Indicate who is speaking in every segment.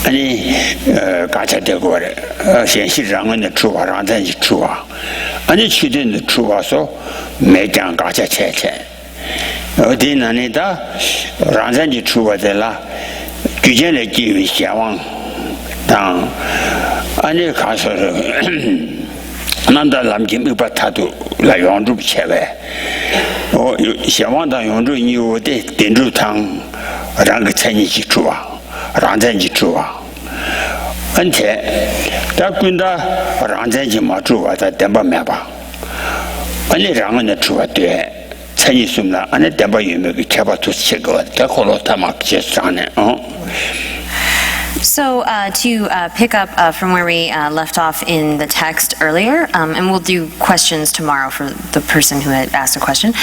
Speaker 1: 아니 가차되고 현실랑은 추와랑단지 추와 아니 취된 추와서 매장 가차체체 어디나니다 랑단지 추와들라 규제를 기위 샤왕 당 아니 가서 남다 남김 이바타도 라 용주 체베 샤왕다 용주 이오데 된주탕 랑 천이지 추와 랑전지 주와 안테 다군다 랑전지 마주와 다 덴바메바 아니 랑은 주와데 천이 숨나 안에 덴바 유명이 개바투 치고 다 콜로타막 제스ane
Speaker 2: So to pick up from where we left off in the text earlier, and we'll do questions tomorrow for the person who had asked a question.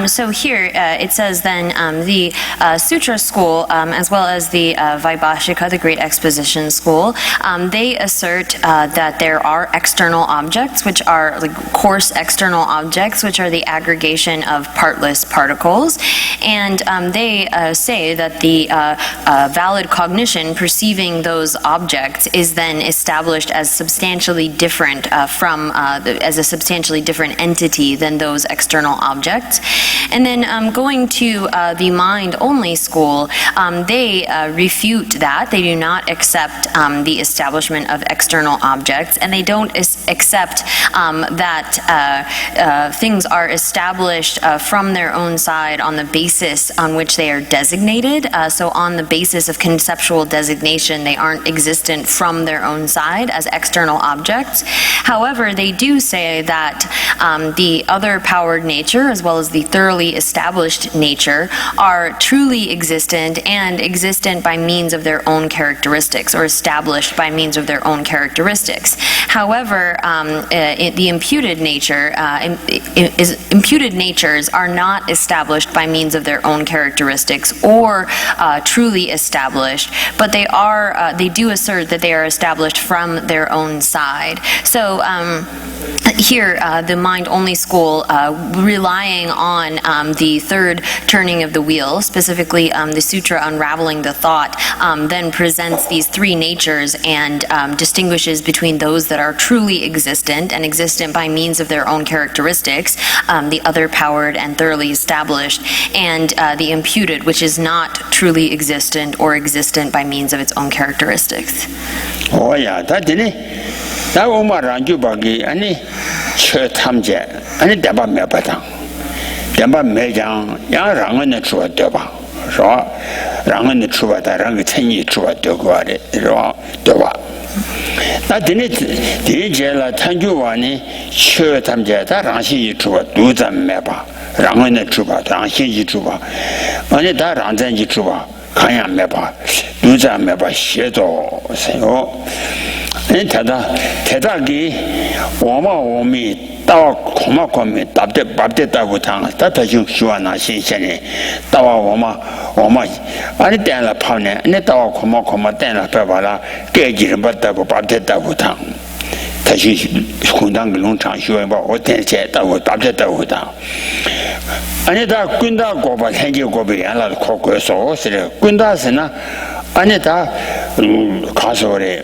Speaker 2: So here it says then the Sutra school, as well as the Vaibhashika, the Great Exposition school, they assert that there are external objects, which are like coarse external objects, which are the aggregation of partless particles, and they say that the valid cognition perceiving those objects is then established as substantially different as a substantially different entity than those external objects. And then going to the mind-only school, they refute that. They do not accept the establishment of external objects, and they don't accept that things are established from their own side on the basis on which they are designated. So on the basis of conceptual designation, they aren't existent from their own side as external objects. However, they do say that the other powered nature as well as the thoroughly established nature are truly existent and existent by means of their own characteristics, or established by means of their own characteristics. However, the imputed natures are not established by means of their own characteristics or truly established, but they do assert that they are established from their own side. So here, the mind-only school, relying on the third turning of the wheel, specifically the Sutra Unraveling the Thought, then presents these three natures and distinguishes between those that are truly existent and existent by means of their own characteristics, the other powered and thoroughly established, and the imputed, which is not truly existent or existent by means of its own characteristics.
Speaker 1: Oh yeah, that didn't it? That woman ran you buggy, any church hamjet, any deba mebata. Deba mejang, young rang on the true deba. So, rang on the true, that rang a 10 year true deba. That didn't it? The jailer Tanjuani, church hamjet, that ranchi true, do them meba. Rang on the true, ranchi true. Only that ranchi true. 가야 매봐 누자 매봐 시도 세요 엔타다 대다기 오마오미 따와 고마고미 답답답다고 당 따다중 시와나 신신이 따와 오마 아니 때라 파네 내 따와 고마고마 때라 빼봐라 깨지를 받다고 밥됐다고 당 다시 공당 농장 시와봐 어떻게 따고 답됐다고 당 아니다 군다 고바 생기 고비 안라도 코코서 그래 군다스나 아니다 가서래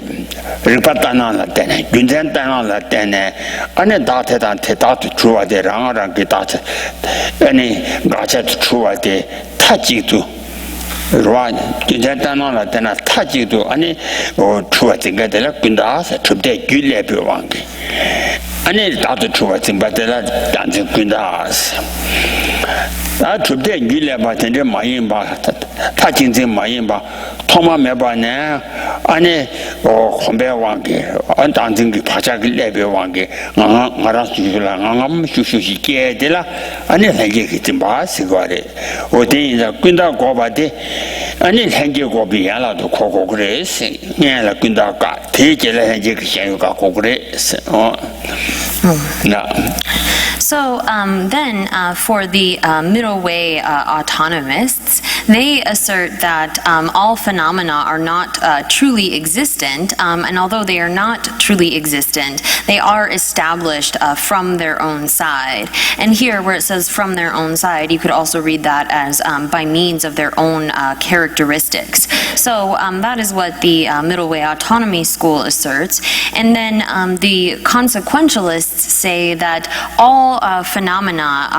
Speaker 1: 리파타나라 때네 군전타나라 때네 아니다 대단테 주와데 랑아랑 기타트 아니 가차트 주와데 타지도 로안 군전타나라 때나 타지도 아니 주와데 가데라 군다스 춥대 귤레비 왕게 아니 다도 추와 징바데라 단지 군다스 다 주대 뉴레 바텐데 마인바 타 진진 마인바 토마 메바네 아니 콤베 왕게 안단진기 바자기 레베 왕게 나라 수줄라 나감 슈슈시 게데라 아니 해게 기tim 바스고레 오데이자 군다 고바데 아니 해게 고비야라도 고고 그래스 냐라 군다가 대제라 해게 샤요가 고그레스
Speaker 2: So then for the middle way autonomists, they assert that all phenomena are not truly existent, and although they are not truly existent, they are established from their own side. And here where it says from their own side, you could also read that as by means of their own characteristics. So that is what the middle way autonomy school asserts. And then the consequentialists say that all phenomena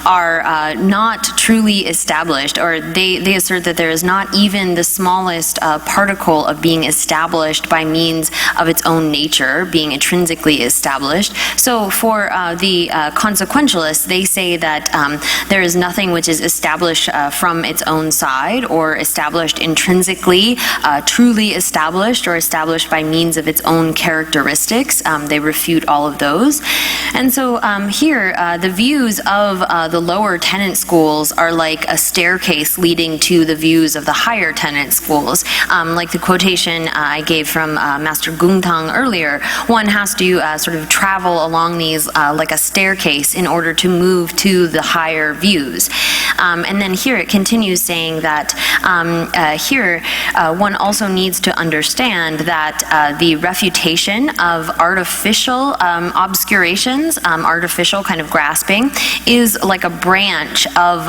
Speaker 2: are not truly established, or they assert that there is not even the smallest particle of being established by means of its own nature, being intrinsically established. So for the consequentialists, they say that there is nothing which is established from its own side, or established intrinsically, truly established, or established by means of its own characteristics. They refute all of those. And so here, the views of the lower tenant schools are like a staircase leading to the views of the higher tenant schools. Like the quotation I gave from Master Gungtang earlier, one has to sort of travel along these like a staircase in order to move to the higher views. And then here it continues saying that here one also needs to understand that the refutation of artificial obscurations, artificial kind of grasping, is like a branch of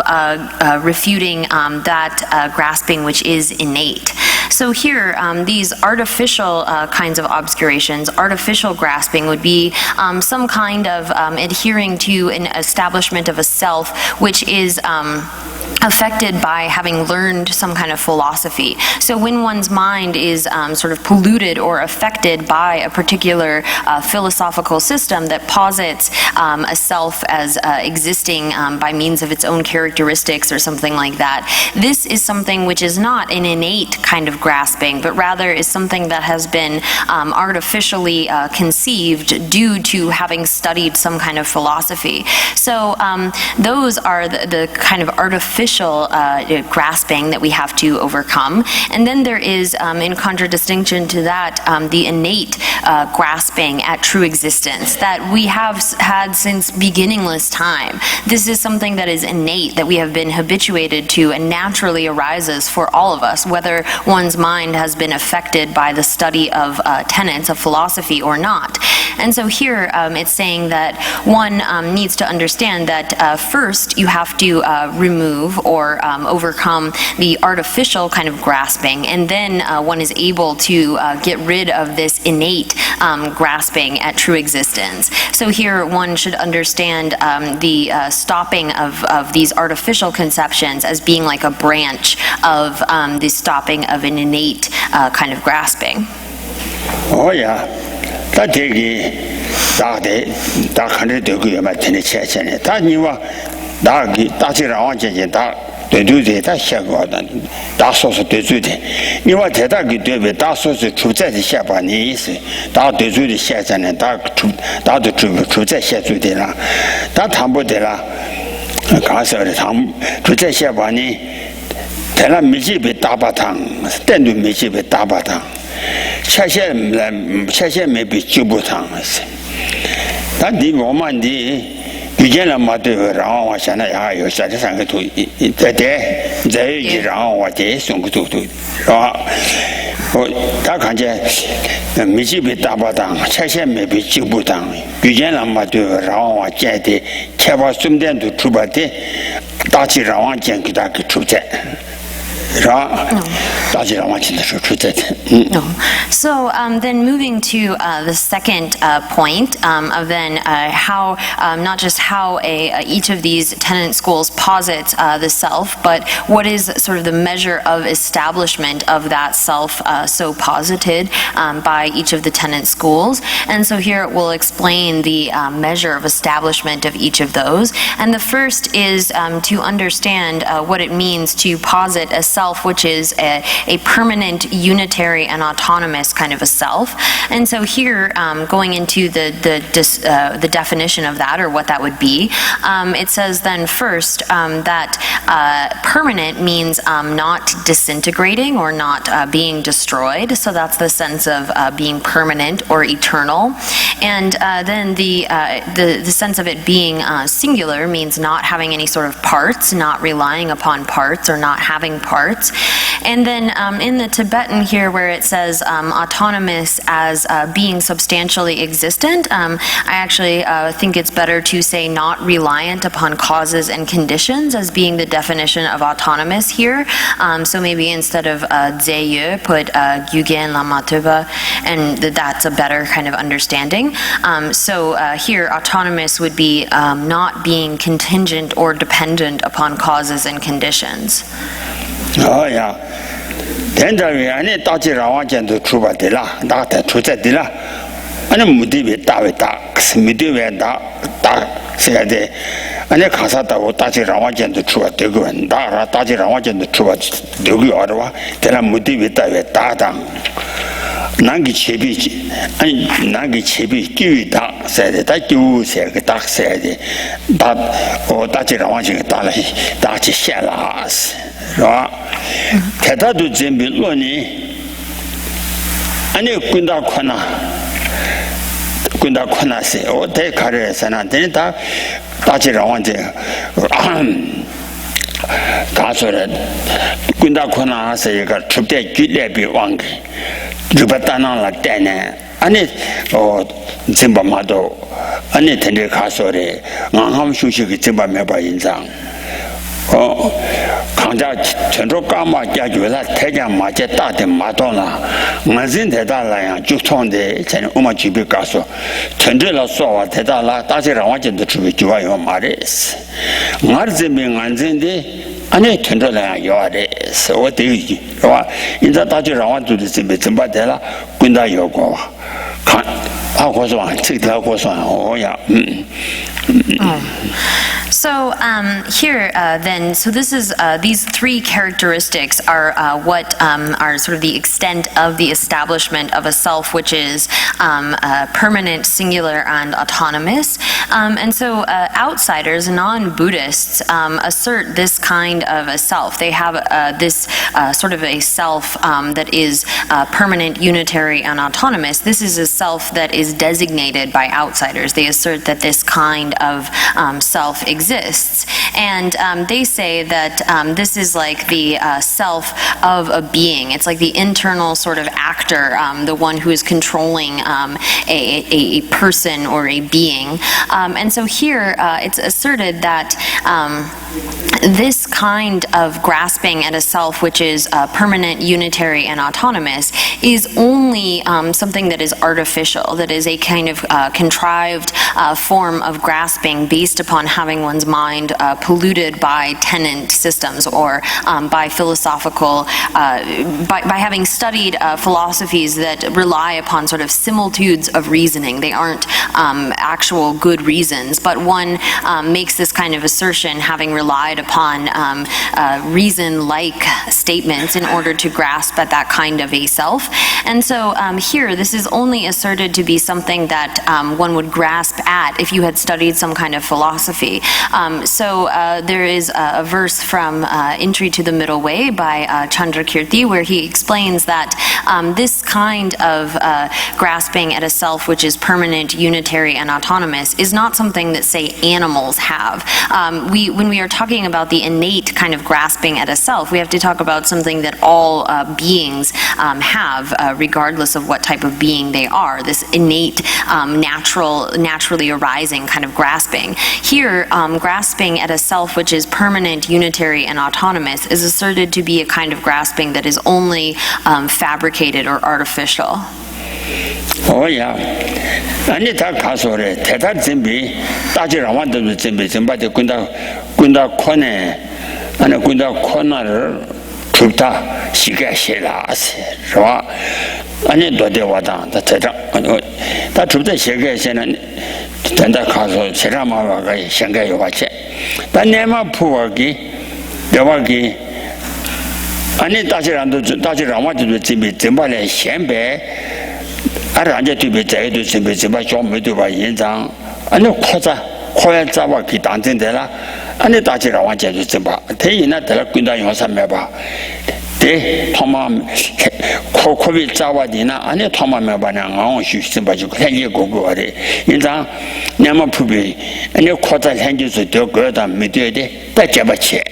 Speaker 2: refuting that grasping which is innate. So here, these artificial kinds of obscurations, artificial grasping would be some kind of adhering to an establishment of a self which is affected by having learned some kind of philosophy. So when one's mind is sort of polluted or affected by a particular philosophical system that posits a self as existing by means of its own characteristics or something like that, this is something which is not an innate kind of grasping, but rather is something that has been artificially conceived due to having studied some kind of philosophy. So those are the kind of artificial grasping that we have to overcome. And then there is, in contradistinction to that, the innate grasping at true existence that we have had since beginningless time. This is something that is innate, that we have been habituated to and naturally arises for all of us, whether one's mind has been affected by the study of tenets of philosophy or not. And so here it's saying that one needs to understand that first you have to remove or overcome the artificial kind of grasping, and then one is able to get rid of this innate grasping at true existence. So here one should understand the stopping of these artificial conceptions as being like a branch of the stopping of an innate kind of grasping.
Speaker 1: Oh yeah, that da kan de de gu ma tin che che ne da ni wa da gi da ji ra je je da de du de da xia guo da da so so de zu de ni wa de da gi de be da so so chu zai de xia ba ni yi shi da de zu de xia zai ne da chu da de chu zai xia zu de la da tan bu de la ga se de tan chu zai xia ba ni de la mi ji be da ba tang den du mi ji be da ba tang 下线没比就不长了是，但你我们的遇见了嘛对，然后我现在也有下这三个图，再一然后我再送个图是吧？我他看见没几比大不当，下线没比就不当，遇见了嘛对，然后我见的开发顺便都出发的，大气让我见给他给出在。
Speaker 2: No. So then moving to the second point of then how, not just how each of these tenant schools posits the self, but what is sort of the measure of establishment of that self so posited by each of the tenant schools. And so here it will explain the measure of establishment of each of those. And the first is to understand what it means to posit a self which is a permanent, unitary, and autonomous kind of a self. And so here, going into the definition of that, or what that would be, it says then first that permanent means not disintegrating or not being destroyed. So that's the sense of being permanent or eternal. And then the sense of it being singular means not having any sort of parts, not relying upon parts, or not having parts. And then in the Tibetan here, where it says autonomous as being substantially existent, I actually think it's better to say not reliant upon causes and conditions as being the definition of autonomous here. So maybe instead of Zeye, put Gyugen Lama Tuba, and that's a better kind of understanding. So here, autonomous would be not being contingent or dependent upon causes and conditions.
Speaker 1: Oh, yeah. Then I thought you were going to Truba de la, Dr. Truza de la, and a Mudivi Davidax, Mudivi said, and a Casata or Tachi Rawajan to Truba de Gu and Dara Tachi Rawajan to Truba de Gu Orwa, then a Mudivi Davidam. Nangi Chebi, and Nangi Chebi, Gita said that you said, Dak said that, or Tachi Rawajan Tachi Shellas. Tedadu Zimbi Loni, and you Kunda Kona say, or take careers and Antenita, Tachi Kasore, Kunda Kona say you got to take Gilebi Wangi, Jubatana la Dene, and it, or Zimbamado, and it and the Kasore, Manham Shushi Zimba Meba in Zang. Oh, Kanja Chendrokama Jajula, Teja Maja Tate Madonna, Mazin Tedala, Jutonde, Chen Umachibi Gaso, Chendrilla saw Tedala, Tazira wanted to Juayo Maris. Marziming Anzindi, and a Chendrilla Yoris, what do you? In the Tajira want to the Zimbadella, Gunda Yogo. How was one? Oh, yeah.
Speaker 2: So here then, so this is these three characteristics are what are sort of the extent of the establishment of a self which is permanent, singular, and autonomous. And so outsiders, non-Buddhists, assert this kind of a self. They have this sort of a self that is permanent, unitary, and autonomous. This is a self that is designated by outsiders. They assert that this kind of self exists. And they say that this is like the self of a being. It's like the internal sort of actor, the one who is controlling a person or a being. And so here it's asserted that this kind of grasping at a self which is permanent, unitary, and autonomous is only something that is artificial, that is a kind of contrived form of grasping based upon having one's mind polluted by tenant systems or by philosophical, by having studied philosophies that rely upon sort of similitudes of reasoning. They aren't actual good reasons, but one makes this kind of assertion having relied upon reason-like statements in order to grasp at that kind of a self. And so here, this is only asserted to be something that one would grasp at if you had studied some kind of philosophy. So there is a verse from Entry to the Middle Way by Chandrakirti where he explains that this kind of grasping at a self which is permanent, unitary, unitary, and autonomous is not something that, say, animals have. When we are talking about the innate kind of grasping at a self, we have to talk about something that all beings have, regardless of what type of being they are, this innate, naturally arising kind of grasping. Here, grasping at a self which is permanent, unitary, and autonomous is asserted to be a kind of grasping that is only fabricated or artificial.
Speaker 1: Oh yeah. 아니 다 가서래 대단 준비 따지라 완전 준비 전바데 군다 코네 아니 군다 코나를 죽다 시가시라세 좋아 아니 도대 와다 다 대단 다 죽다 시가시는 된다 가서 제라마가 생각이 와체 다 내마 부하기 여와기 아니 따지라 완전 준비 전바래 현배 아라anje tübe 자에도 sembe semba 좀메도 봐 인장 아니 코야 잡아 기 단전데라 아니 다지라 완전히 semba 대이나 될 군다 용사매 봐대 토마 코비 잡아디나 아니 토마매 봐나昂쉬 semba 주 해게 고고래 인장 냐마 푸비 아니 코자 현지서 더 거다 미되데 따잡아치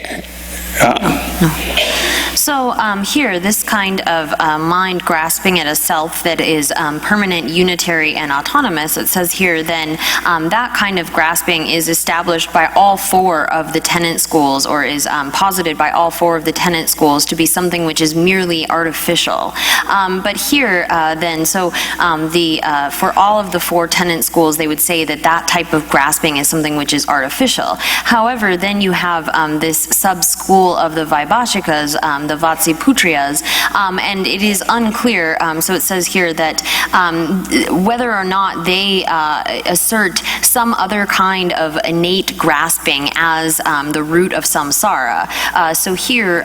Speaker 2: So here, this kind of mind grasping at a self that is permanent, unitary, and autonomous, it says here then that kind of grasping is established by all four of the tenant schools, or is posited by all four of the tenant schools to be something which is merely artificial. But here then, so for all of the four tenant schools, they would say that that type of grasping is something which is artificial. However, then you have this sub-school of the Vaibhashikas, the Vatsiputriyas, and it is unclear, so it says here that whether or not they assert some other kind of innate grasping as the root of samsara. So here,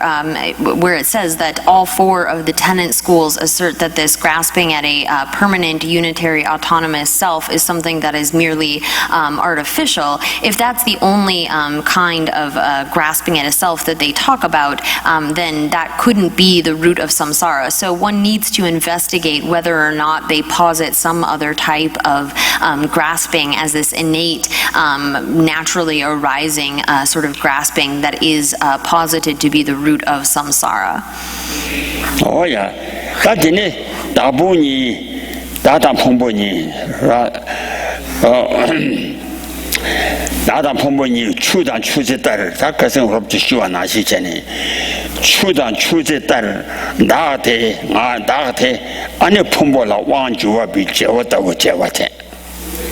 Speaker 2: where it says that all four of the tenant schools assert that this grasping at a permanent, unitary, autonomous self is something that is merely artificial, if that's the only kind of grasping at a self that they talk about, then that couldn't be the root of samsara. So one needs to investigate whether or not they posit some other type of grasping as this innate, naturally arising sort of grasping that is posited to be the root of samsara.
Speaker 1: Oh yeah. Dadine dabuni dada pombo니 나다 본본이 추단 추제 딸을 작가생으로부터 시와 나시 전에 추단 추제 딸을 나한테 안에 본보라 왕주와 비제웠다고 제와테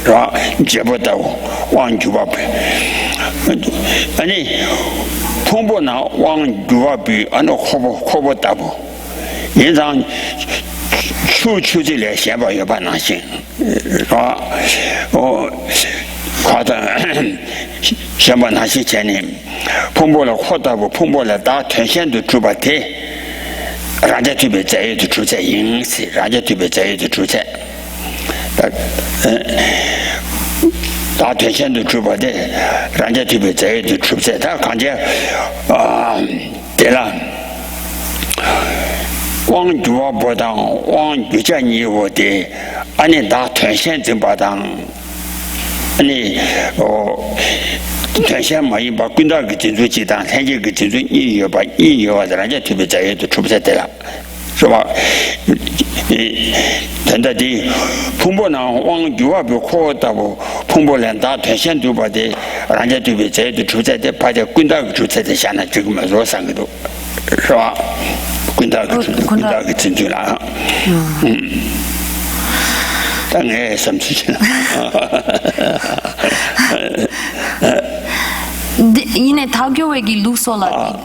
Speaker 1: 라 제웠다고 왕주와 아니 본보나 왕주와 비 안에 코보다고 예상 추제래 해봐 여봐 나신 과다 시험만 하시 전에 풍보를 호다고 풍보를 다 전신도 주바테 라자티베 자유도 주제 인시 라자티베 자유도 주제 다 전신도 주바테 라자티베 자유도 주제 다 간제 되라 왕주와보다 왕주자니오데 아니 다 전신 좀바당 아니 전시만이 바꾼다 그 진주지단 현재 그 진주 이여바 이여와들한테 특별 자유도 주부세대라 그래서 전다디 풍보나 왕주와비 코다고 풍보랜다 전시도 바데 란제 특별 자유도 주부세대 바데 군다 그 주세대 샤나 지금 로상도 그래서 군다 그 진주라 땅에 섬치잖아.
Speaker 2: 이네 타교웨기 룩솔라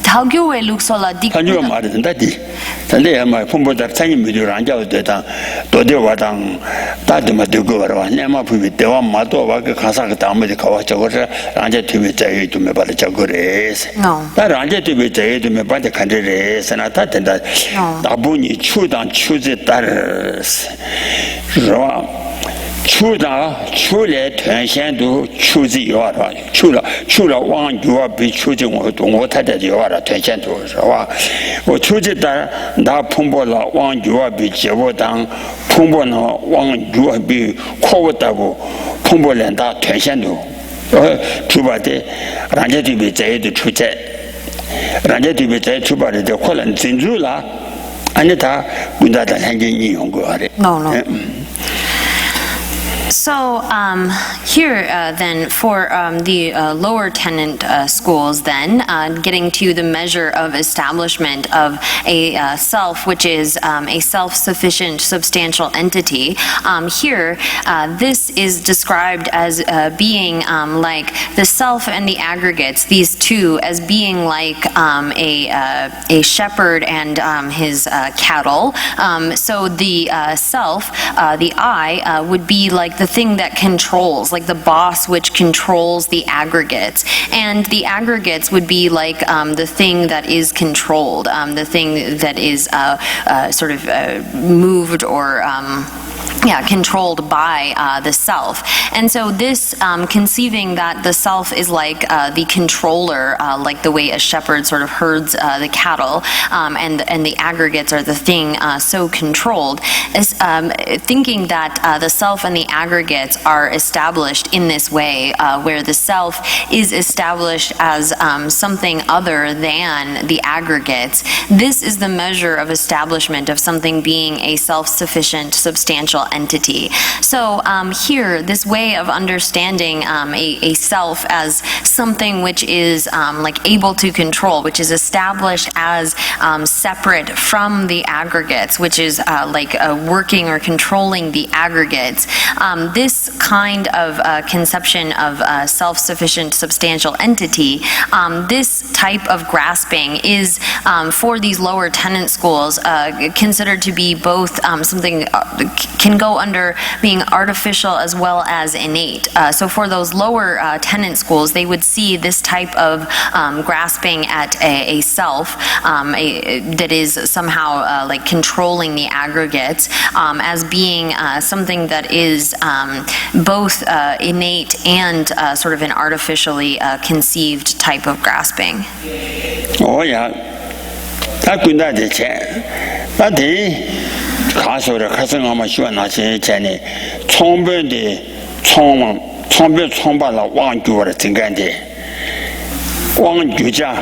Speaker 2: 타교웨 룩솔라 디
Speaker 1: 타교 말은다디 근데 아마 풍보다 상이 미디어 안 잡을 때다 도대와당 다들 되고 வர와 내가 부비 대와 마도 와가 가사가 다음에 가와 저거를 안제 TV 자유 좀 해봐 저거래서 나 안제 TV 자유 좀 해봐 간대래서 나타 된다 나분이 추단 추제 따르스 좋아 除了团线都出自有了，除了往有比出自我太太有了团线都是吧？我出自的那碰不了往有比结果当碰不了往有比扩不到过碰不了大团线都，出发的，人家对比在的出在，人家对比在出发的可能真住了，安尼他跟大家看见你用过的。
Speaker 2: No. So here then for the lower tenant schools then getting to the measure of establishment of a self which is a self-sufficient substantial entity, here this is described as being like the self and the aggregates, these two as being like a shepherd and his cattle. So the self, the I, would be like the thing that controls, like the boss which controls the aggregates. And the aggregates would be like the thing that is controlled, the thing that is sort of moved or controlled by the self. And so this conceiving that the self is like the controller, like the way a shepherd sort of herds the cattle, and the aggregates are the thing so controlled, is thinking that the self and the aggregates are established in this way, where the self is established as something other than the aggregates. This is the measure of establishment of something being a self-sufficient, substantial entity. So here, this way of understanding a self as something which is like able to control, which is established as separate from the aggregates, which is like working or controlling the aggregates. This kind of conception of self-sufficient substantial entity, this type of grasping is for these lower tenant schools considered to be both something can go under being artificial as well as innate. So for those lower tenant schools, they would see this type of grasping at a self that is somehow like controlling the aggregates as being something that is both innate and sort of an artificially conceived type of grasping.
Speaker 1: Oh yeah, that could not be but 가서를 가서가만 시원하시 전에 총변대 총변 왕주를 증간대 왕주자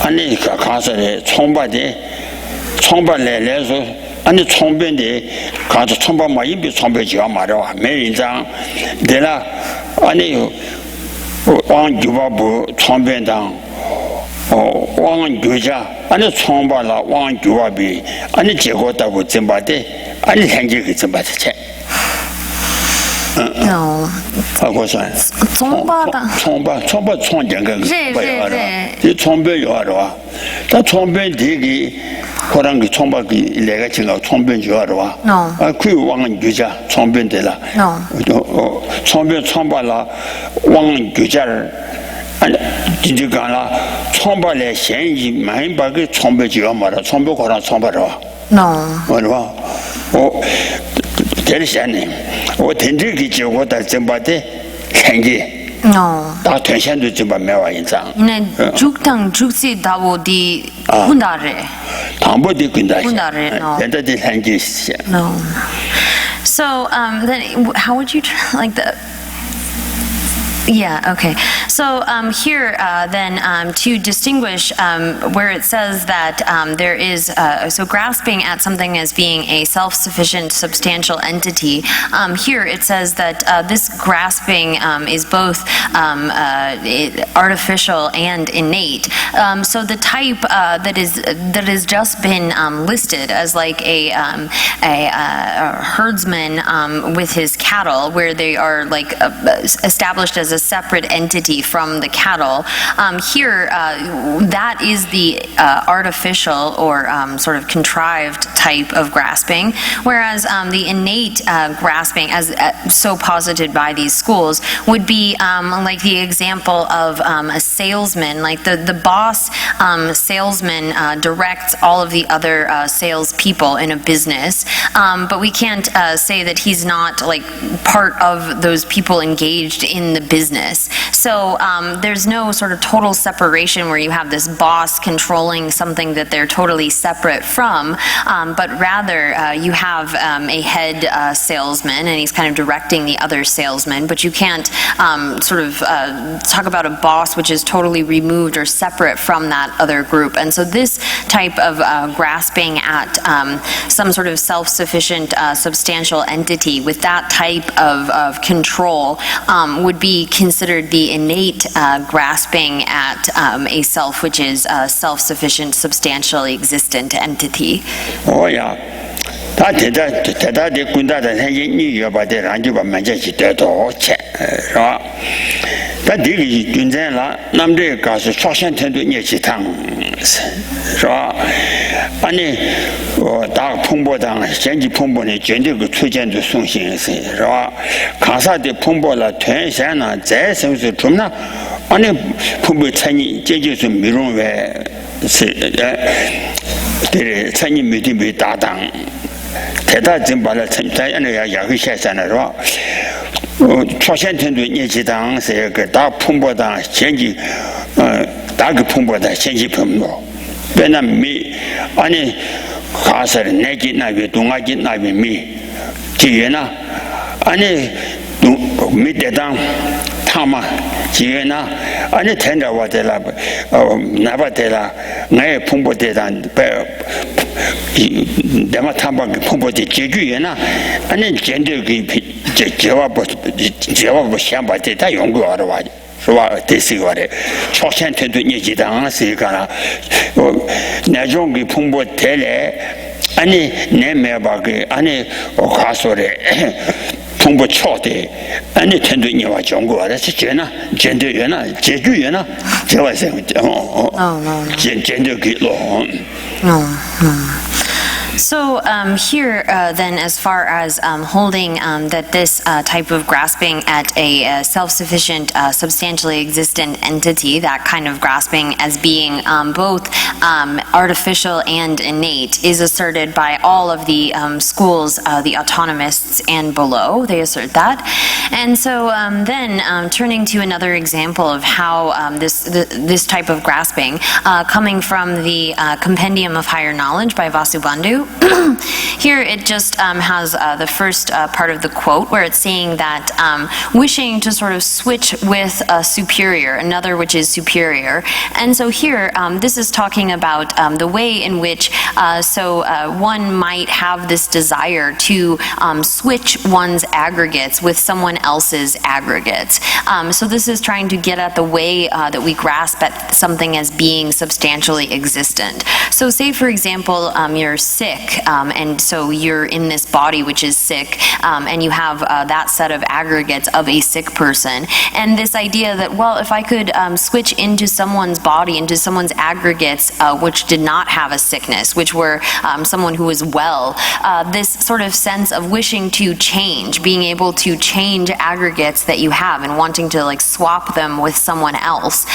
Speaker 1: 아니 가서를 총반래래서 아니 총변대 가서 총반만 입이 총변지가 말아 매인장 내가 아니 왕주바부 총변당 왕주자 아니 총발라 왕주와비 아니 제거다고 점바데 아니 행제기 점바데
Speaker 2: No.
Speaker 1: 총바 총장가 이 총변 요하러와 다 총변 되기 그런 게 총바기 내가 지금 총변 요하러와 그 왕주자 총변되라 총발라 왕주자를 아니 진짜가라 총발에 현이 많이 받게 총배지가 말아 총배고랑 총발아 뭐라 대리시네 된지기 지고다 점바데 생기 다 대신도 좀 매와 인상
Speaker 2: 네 죽당 죽시 다보디 군다레
Speaker 1: 담보디 군다레 된다디 생기
Speaker 2: So then how would you like the Yeah, okay. So here then to distinguish where it says that there is, so grasping at something as being a self-sufficient substantial entity, here it says that this grasping is both artificial and innate. So the type that has just been listed as like a herdsman with his cattle, where they are like established as a separate entity from the cattle. Here, that is the artificial or sort of contrived type of grasping, whereas the innate grasping, as so posited by these schools, would be like the example of a salesman, like the boss salesman directs all of the other salespeople in a business, but we can't say that he's not like part of those people engaged in the business. So there's no sort of total separation where you have this boss controlling something that they're totally separate from, but rather you have a head salesman, and he's kind of directing the other salesmen, but you can't sort of talk about a boss which is totally removed or separate from that other group. And so this type of grasping at some sort of self-sufficient substantial entity with that type of control would be considered the innate grasping at a self which is a self-sufficient substantially existent entity.
Speaker 1: Oh yeah. 다 대다대 군다다 생이 여바데 란주바 만자지 되도 체 라. 다 디기 군전라 남들 가서 초선텐도 녀치탕 라. 아니 다 풍보당 현지 풍보네 전대 그 추전도 송신에서 라. 가사대 풍보라 퇴산나 재생수 좀나 아니 풍보 찬이 제주서 미롱외 데 찬이 미디미 다당 대다진 발을 참자야는 야기샤잖아요. 초선텐도 예지당서 그다 풍보다 전지 다그 풍보다 전지 풍보. 왜냐면 아니 가서 내기 나비 동아기 나비 미 지연아 아니 미대당 타마 지연아 아니 텐다와데라 나바데라 내 풍보대단 내가 탐방 풍보대 제주에나 아니 젠더기 제와 시험받을 때 연구하러 와. 소와 대시거래 초선텐도 예지당서가나 내종기 풍보대래 아니 내매바게 아니 가소래 풍보 초대 아니 텐도니와 정고하라서 제나 젠더여나 제주여나 제와서 젠더기로
Speaker 2: So here, then, as far as holding that this type of grasping at a self-sufficient, substantially existent entity, that kind of grasping as being both artificial and innate, is asserted by all of the schools, the autonomists and below. They assert that. And so then, turning to another example of how this type of grasping, coming from the Compendium of Higher Knowledge by Vasubandhu, here it just has the first part of the quote where it's saying that wishing to sort of switch with a superior, another which is superior. And so here this is talking about the way in which one might have this desire to switch one's aggregates with someone else's aggregates. So this is trying to get at the way that we grasp at something as being substantially existent. So say, for example, you're sick, and so you're in this body which is sick, and you have that set of aggregates of a sick person. And this idea that, well, if I could switch into someone's body, into someone's aggregates which did not have a sickness, which were someone who was well, this sort of sense of wishing to change, being able to change aggregates that you have and wanting to like swap them with someone else.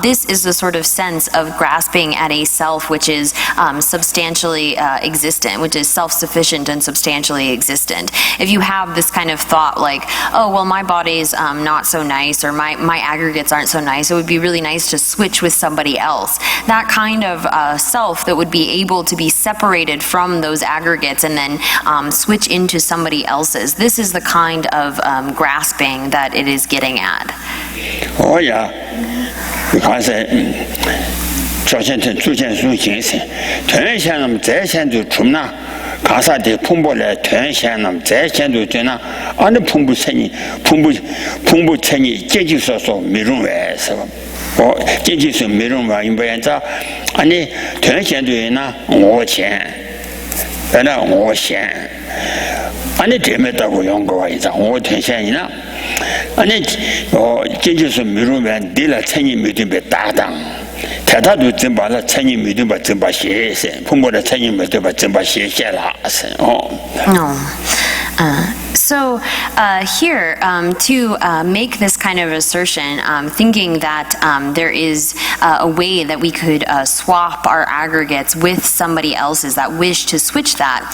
Speaker 2: This is the sort of sense of grasping at a self which is substantially existent, which is self-sufficient and substantially existent. If you have this kind of thought like, oh, well, my body's not so nice, or my aggregates aren't so nice, it would be really nice to switch with somebody else. That kind of self that would be able to be separated from those aggregates and then switch into somebody else's. This is the kind of grasping that it is getting at.
Speaker 1: Oh yeah, because 朝鲜的逐渐入形成，团线那么在线就出那，卡萨的蓬勃来团线那么在线就这那，俺的蓬勃成你，蓬勃成你，经济说没用完是吧？哦，经济说没用完，因为啥？俺的团线对那我钱，那我先，俺那这没到过用过一张，我挺先呢。俺那这就是美容院对了，产业没得被打档，他都真把那产业没得把真把写噻，碰过的产业没得把真把写了噻哦。
Speaker 2: So here, to make this kind of assertion, thinking that there is a way that we could swap our aggregates with somebody else's that wish to switch that.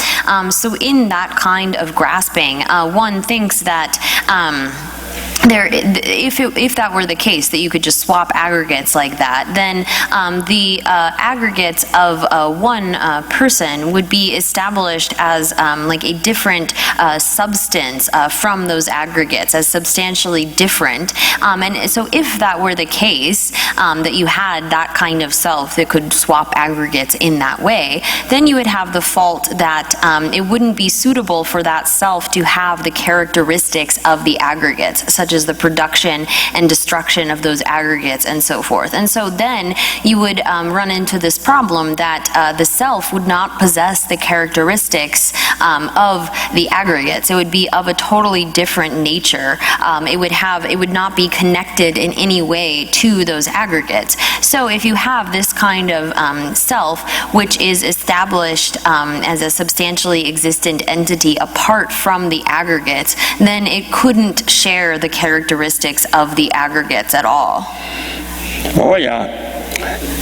Speaker 2: So in that kind of grasping, one thinks that if that were the case, that you could just swap aggregates like that, then the aggregates of one person would be established as like a different substance from those aggregates, as substantially different. And so if that were the case, that you had that kind of self that could swap aggregates in that way, then you would have the fault that it wouldn't be suitable for that self to have the characteristics of the aggregates, such as the production and destruction of those aggregates and so forth. And so then you would run into this problem that the self would not possess the characteristics of the aggregates. It would be of a totally different nature. It would not be connected in any way to those aggregates. So if you have this kind of self, which is established as a substantially existent entity apart from the aggregates, then it couldn't share the characteristics of the aggregates at all.
Speaker 1: Oh yeah,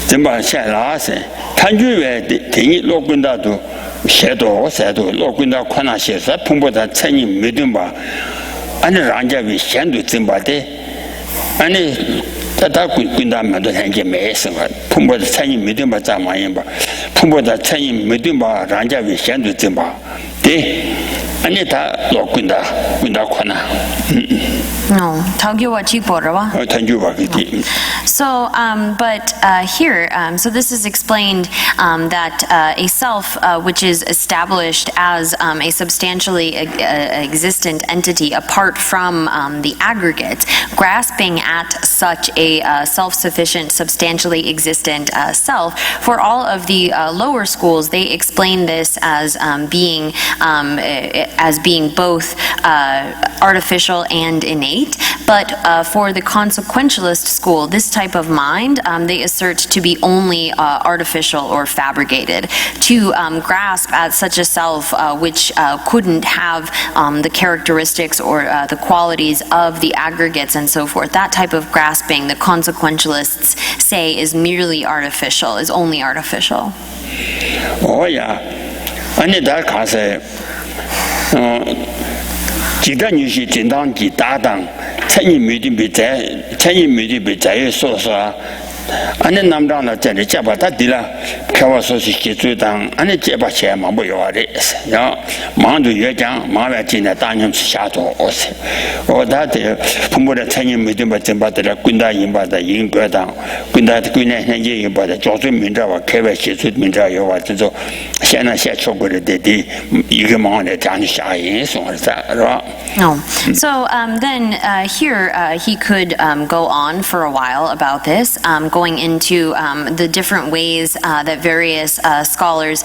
Speaker 1: 怎么写哪些？他以为定义落滚到都写多落滚到看那写啥碰不到产业没得吧？俺那人家为先都怎么的？俺那他滚到蛮多人家没什么，碰不到产业没得吧？咋嘛样吧？碰不到产业没得吧？人家为先都怎么？对，俺那他落滚到看那。
Speaker 2: No, So, but here, so this is explained that a self which is established as a substantially existent entity apart from the aggregate, grasping at such a self-sufficient, substantially existent self. For all of the lower schools, they explain this as being both artificial and innate. But for the consequentialist school, this type of mind, they assert to be only artificial or fabricated. To grasp at such a self which couldn't have the characteristics or the qualities of the aggregates and so forth, that type of grasping, the consequentialists say, is merely artificial, is only artificial.
Speaker 1: Oh yeah, and that case. 几个女性正当及搭档，产业没得被在说说，俺那南庄呢在这结巴他的了，开我说是协助当，俺那结巴钱嘛不要的，然后忙着越讲，忙完进来当年去下做噻，我他的碰不到产业没得把真把的了，滚大银把的银国当，滚大滚来现也银把的，抓住民照啊，开外协助民照有啊，这种现在写出过的一个忙的这样下银送是吧？
Speaker 2: No. So then here he could go on for a while about this, going into the different ways that various scholars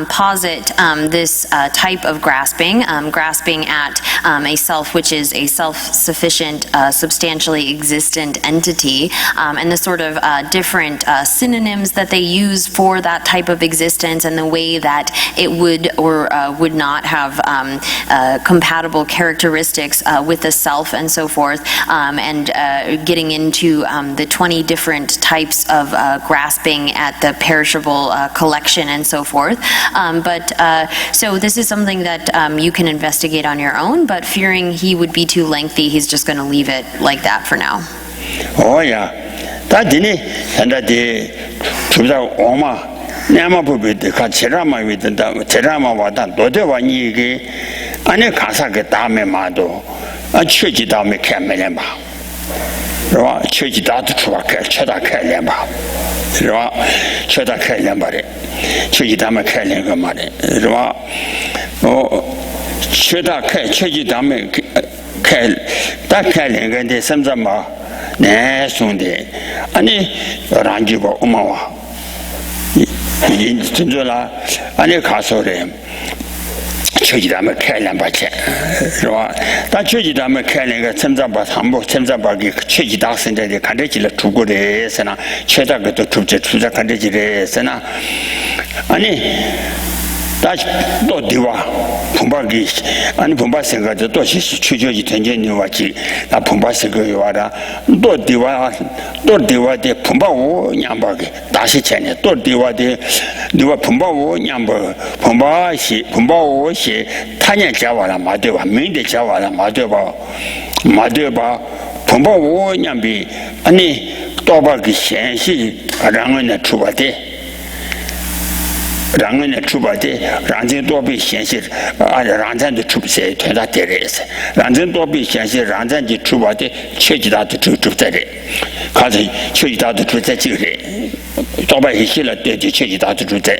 Speaker 2: posit this type of grasping, grasping at a self which is a self-sufficient, substantially existent entity, and the sort of different synonyms that they use for that type of existence and the way that it would or would not have compatible characteristics with the self and so forth, and getting into the 20 different types of grasping at the perishable collection and so forth. So this is something that you can investigate on your own, but fearing he would be too lengthy, he's just going to leave it like that for now.
Speaker 1: Oh yeah, that didn't and that the Oma. Nema bubid ka chirama vidanda chirama wadan dode wani ge ane khasa ge dame ma do a chöji dame kemelen ba ro chöji da tu chwa ka chada kelen ba ro chada kelen ba re chöji dame kelen ga ma re ro o chada chöji dame kel da kelen ga de samza ma ne sunde ane ranji ba umawa 真做了，俺那卡说的。确实他们开两把钱，是吧？但确实他们开那个村长把汤姆，村长把给确实大生的看得起来出国的是呢，确实个都出在看得起来是呢，啊你。大到底哇，澎湃给，俺澎湃生个这多些是全球一天天牛蛙鸡，那澎湃生个有哇的，到底哇的澎湃我两百个，大些钱呢，到底哇的，你话澎湃我两百，澎湃我些，他年加完了嘛对吧？明年加完了嘛对吧？澎湃我两百，俺你多把个现实，然后呢出发的。然后呢，出发的让人多被显示，让人的出不来，团他得来是，让人多被显示，让人的出发的确实他的出在的，看着确实他的出在这里，多把一些了，对的确实他的出在，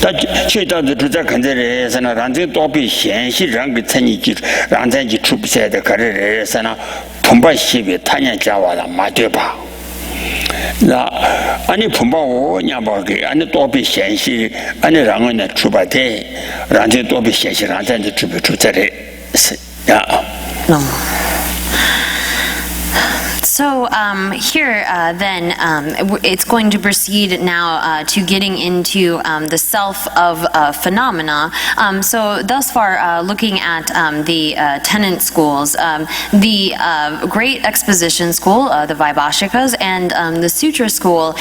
Speaker 1: 他确实他的出在看着来是呢，让人多被显示，让个参与进，让人的出不来的看着来是呢，澎湃西北他年加完了嘛对吧？那俺那澎湃我两百个，俺那多被显示，俺那让人呢出发的，让这多被显示，让咱就出不出在的是呀。
Speaker 2: So here, then, it's going to proceed now to getting into the self of phenomena. So thus far, looking at the tenant schools, the Great Exposition School, the Vaibhashikas, and the Sutra School,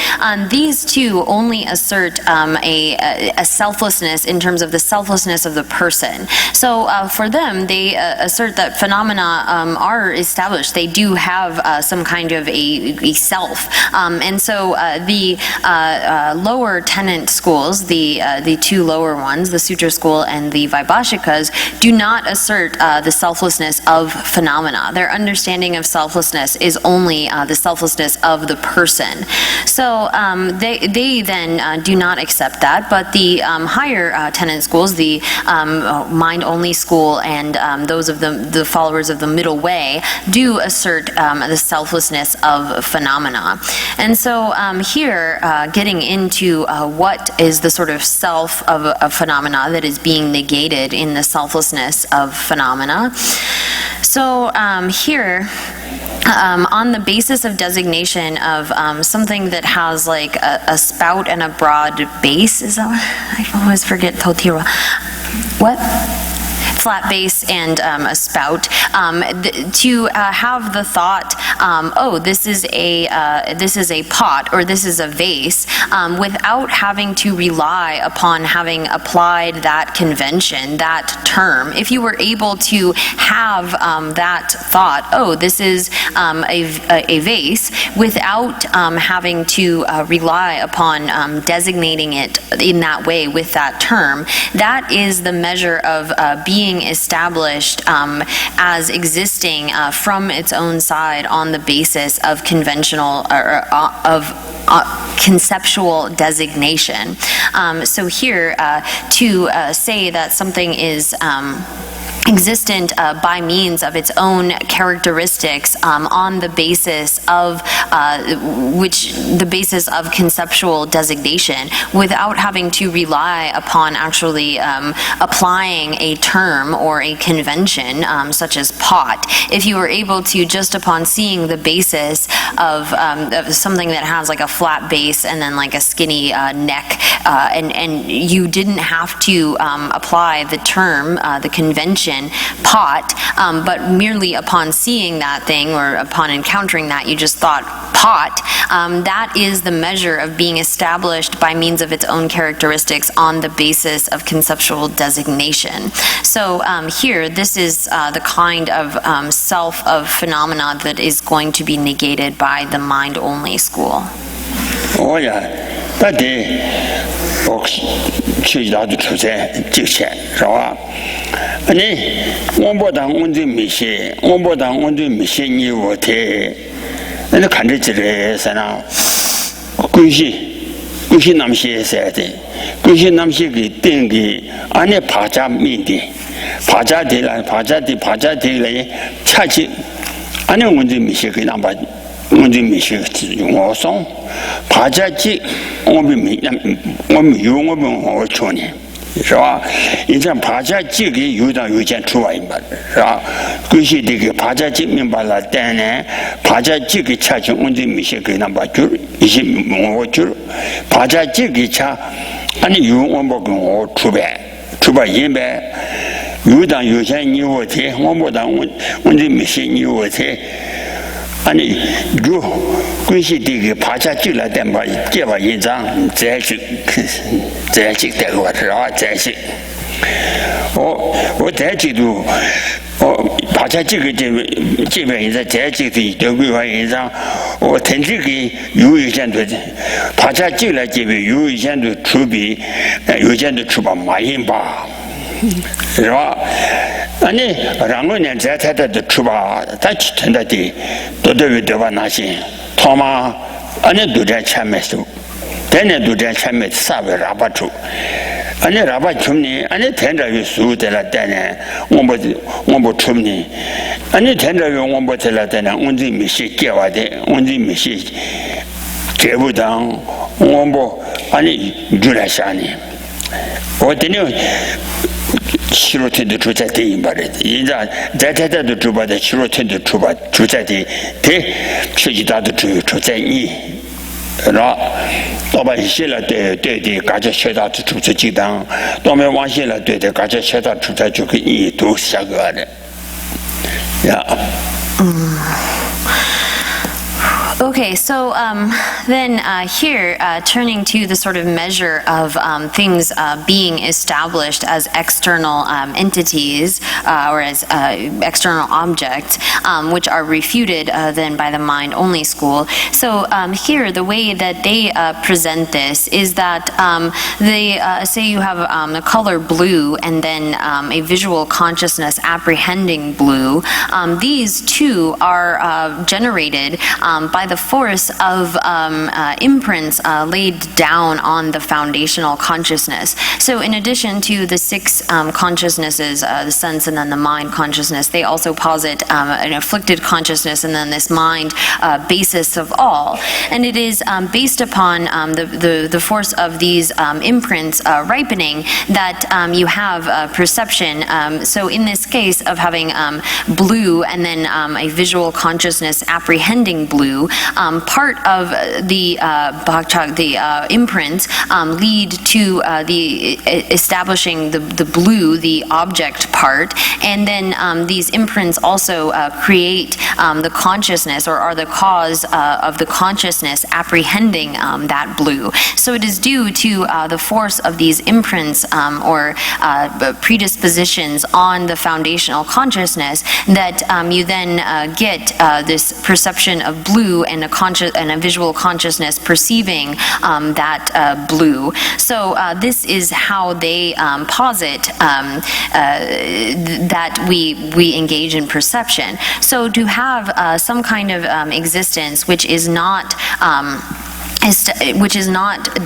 Speaker 2: these two only assert a selflessness in terms of the selflessness of the person. So for them, they assert that phenomena are established. They do have some kind of a self. And so the lower tenant schools, the two lower ones, the Sutra School and the Vaibhashikas, do not assert the selflessness of phenomena. Their understanding of selflessness is only the selflessness of the person. So they then do not accept that, but the higher tenant schools, the mind-only school and those of the followers of the middle way, do assert the selflessness of phenomena. And so here, getting into what is the sort of self of phenomena that is being negated in the selflessness of phenomena. So here, on the basis of designation of something that has like a spout and a broad base, is that what? I always forget Totira. What? Flat base and a spout, to have the thought, oh, this is a pot or this is a vase, without having to rely upon having applied that convention, that term. If you were able to have that thought, oh, this is a vase, without having to rely upon designating it in that way with that term, that is the measure of being established as existing from its own side on the basis of conventional of conceptual designation. So here, to say that something is existent by means of its own characteristics on the basis of the basis of conceptual designation, without having to rely upon actually applying a term or a convention such as pot. If you were able to, just upon seeing the basis of something that has like a flat base and then like a skinny neck, and you didn't have to apply the term, the convention, pot, but merely upon seeing that thing or upon encountering that, you just thought pot, that is the measure of being established by means of its own characteristics on the basis of conceptual designation. So here, this is the kind of self of phenomena that is going to be negated by the mind-only school.
Speaker 1: Oh yeah, but去到的出在这些是吧？你我不当我对没些，我不当我对没些你我的，那看着这个啥呢？关系那么些啥的，关系那么些给定给，俺那爬家面的，爬家的来，恰起，俺那我对没些给那么 onzi mi shi ngo song pa ja ji wo mi yu wo bi wo chuo ni 是吧？你像爬下这个有当有钱出来嘛，是吧？过去这个爬下这明白了，但呢，爬下这个车就我们没些给那把酒，一些我酒，爬下这个车，俺你有我们跟我出版一般，有当有钱你我钱，我没当我这没些你我钱。 아니 주关系 这个爬下去了，但把这把印章再去带过来啊，再去。我再去都，爬下这个这边印章再去的德国话印章，我听这个有一些的爬下去了这边有一些的出笔，有些的出版马印吧。 是吧？아니 랑원에 제타도 추바 다치 텐다디 도도비 되바 나시 토마 아니 두자 참메스 되네 두자 참메 사베 라바투 아니 라바 춤니 아니 텐다비 수데라 되네 원보 춤니 아니 텐다비 원보 데라 되네 온지 미시 깨와데 온지 미시 제부당 원보 아니 주라샤니 어디니 치료팀도 주자대 말이지. 이제 자자자도 주바다 치료팀도 주자대 대 취지다도 주자이. 라 또바시라 대 가자 셔다도 주자지당 또메 왕시라 대 가자 셔다 주자주기 이도 시작하래. 야.
Speaker 2: Okay, so then here, turning to the sort of measure of things being established as external entities or as external objects, which are refuted then by the mind-only school. So here, the way that they present this is that they say you have the color blue and then a visual consciousness apprehending blue. These two are generated by the force of imprints laid down on the foundational consciousness. So in addition to the six consciousnesses, the sense and then the mind consciousness, they also posit an afflicted consciousness and then this mind basis of all. And it is based upon the force of these imprints ripening that you have perception. So in this case of having blue and then a visual consciousness apprehending blue, part of the imprint lead to the establishing the blue, the object part, and then these imprints also create the consciousness or are the cause of the consciousness apprehending that blue. So it is due to the force of these imprints or predispositions on the foundational consciousness that you then get this perception of blue and a visual consciousness perceiving that blue. So this is how they posit that we engage in perception. So to have some kind of existence which is not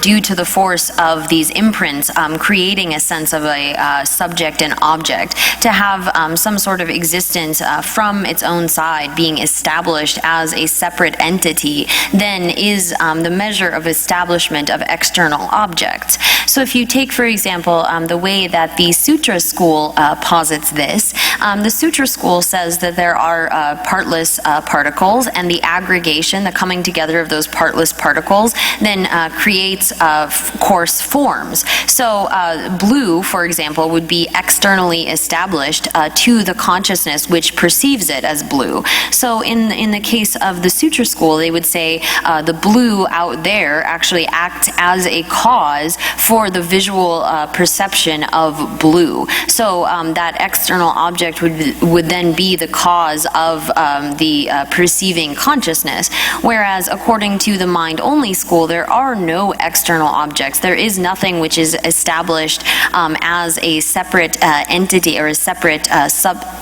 Speaker 2: due to the force of these imprints creating a sense of a subject and object, to have some sort of existence from its own side being established as a separate entity, then is the measure of establishment of external objects. So if you take, for example, the way that the Sutra school posits this, the Sutra school says that there are partless particles, and the aggregation, the coming together of those partless particles, then creates coarse forms. So blue, for example, would be externally established to the consciousness which perceives it as blue. So in the case of the Sutra school, they would say the blue out there actually acts as a cause for the visual perception of blue. So that external object would then be the cause of the perceiving consciousness. Whereas according to the mind-only school, there are no external objects. There is nothing which is established as a separate entity or a separate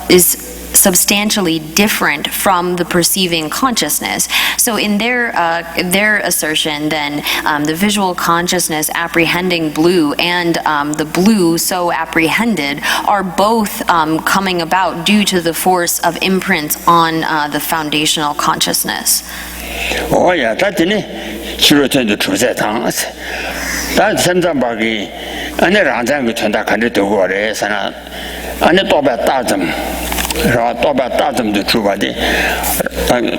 Speaker 2: is substantially different from the perceiving consciousness. So in their assertion, then the visual consciousness apprehending blue and the blue so apprehended are both coming about due to the force of imprints on the foundational consciousness.
Speaker 1: 오야 다더니 치료전도 주세당스 다 선장박이 안에 랑장그 전다 간데 두고 그래서나 안에 또바 따점 또바 따점도 주바디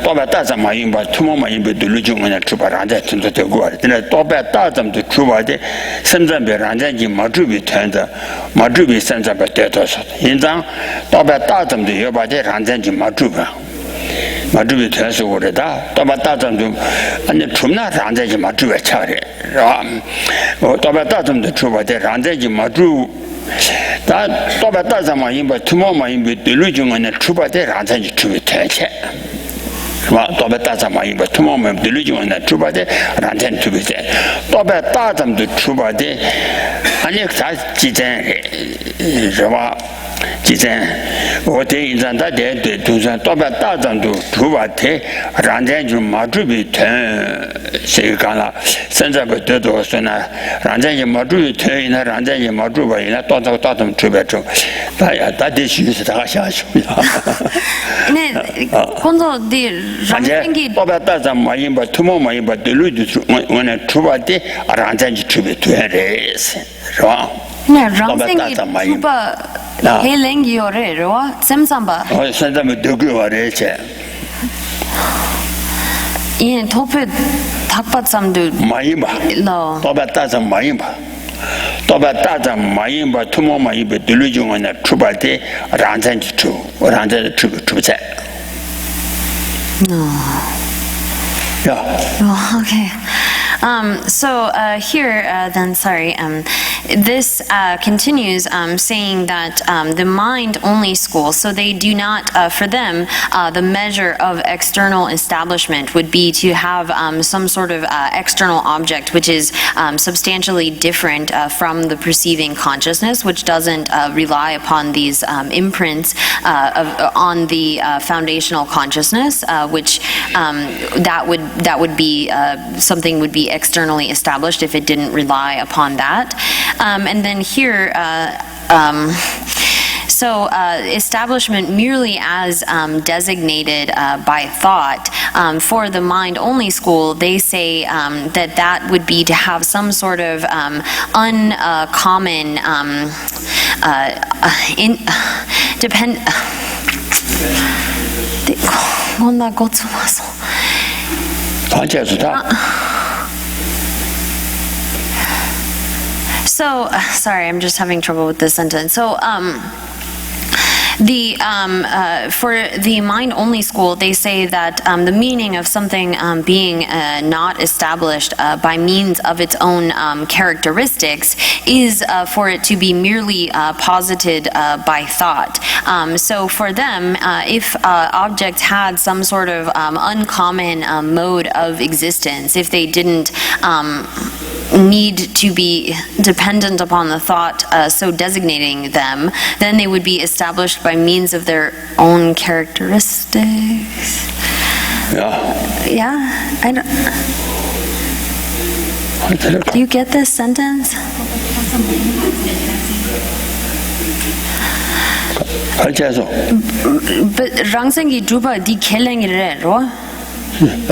Speaker 1: 또바 따점 마인바 투모 마인바 둘루중에 주바란데 전도 되고 그래 또바 따점도 주바디 선장배 랑장기 마주비 텐다 마주비 선장배 대도서 인장 또바 따점도 여바디 랑장기 마주가 마주비 돼서 그래다 또바 따점도 아니 춤나 랑장기 마주에 차례 또바 따점도 주바디 랑장기 마주 다 또바 따자마 임바 투모마 임비 들루중에 주바데 랑장기 주비 대체 와 또바 따자마 임바 투모마 들루중에 주바데 랑장기 주비 대 또바 따잠도 주바데 아니 다 지전 저와 지전 어때 인자다 대대 두산 또바 따잠도 주바데 랑장기 마주비 대 세가나 선자가 되도서나 랑장기 마주비 대이나 랑장기 마주바이나 또다가 따좀 주베죠 다야 다대시스 다가 샤쇼야
Speaker 2: 네, 먼저 네 랑생기
Speaker 1: 또바 따잠 마임바 투모 마임바 들루주 원에 주바데 랑장기 주베 되레스 저
Speaker 2: 네, 랑생기 주바 헬랭기요레로 셈삼바
Speaker 1: 선자면 되고 와레체
Speaker 2: 이 토페 닭바쌈도
Speaker 1: 마임바 또바 따잠 마임바 또바 따잠 마임바 투모 마임바 들루중에 주바데 랑장기 랑장기 주베 Yeah.
Speaker 2: Oh, okay. So here, then, sorry, this continues saying that the mind-only school, so they do not, for them, the measure of external establishment would be to have some sort of external object which is substantially different from the perceiving consciousness, which doesn't rely upon these imprints on the foundational consciousness, which that would be something would be externally established if it didn't rely upon that. And then here, so establishment merely as designated by thought, for the mind-only school, they say that would be to have some sort of uncommon, So, sorry, I'm just having trouble with this sentence. So, for the mind-only school, they say that the meaning of something being not established by means of its own characteristics is for it to be merely posited by thought. So for them, if objects had some sort of uncommon mode of existence, if they didn't need to be dependent upon the thought so designating them, then they would be established by means of their own characteristics. Yeah, I don't. Do you get this sentence? But Rangsengi Drupa di Kelengire,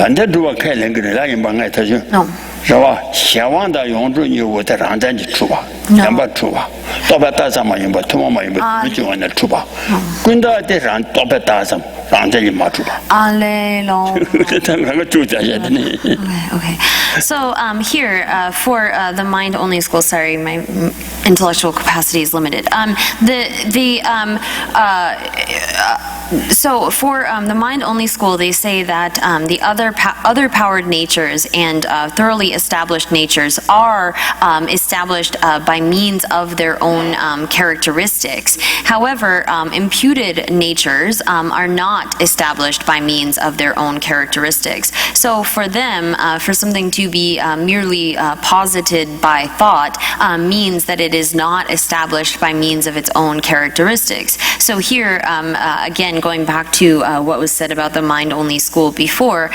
Speaker 1: and the Drupa Kelengire, in Bangladesh.
Speaker 2: No.
Speaker 1: 是吧？希望的用处你我在让咱去出吧，先把出吧，多把打上嘛，用把土嘛，用把你就往那出吧，滚到地上多把打上，让咱去嘛出吧。
Speaker 2: 啊嘞喽。
Speaker 1: 这那个主家些的呢。
Speaker 2: Okay. So here for the mind-only school, sorry, my intellectual capacity is limited. So for the mind-only school, they say that the other powered natures and thoroughly established natures are established by means of their own characteristics. However, imputed natures are not established by means of their own characteristics. So for them, for something to be merely posited by thought means that it is not established by means of its own characteristics. So here, again, going back to what was said about the mind-only school before,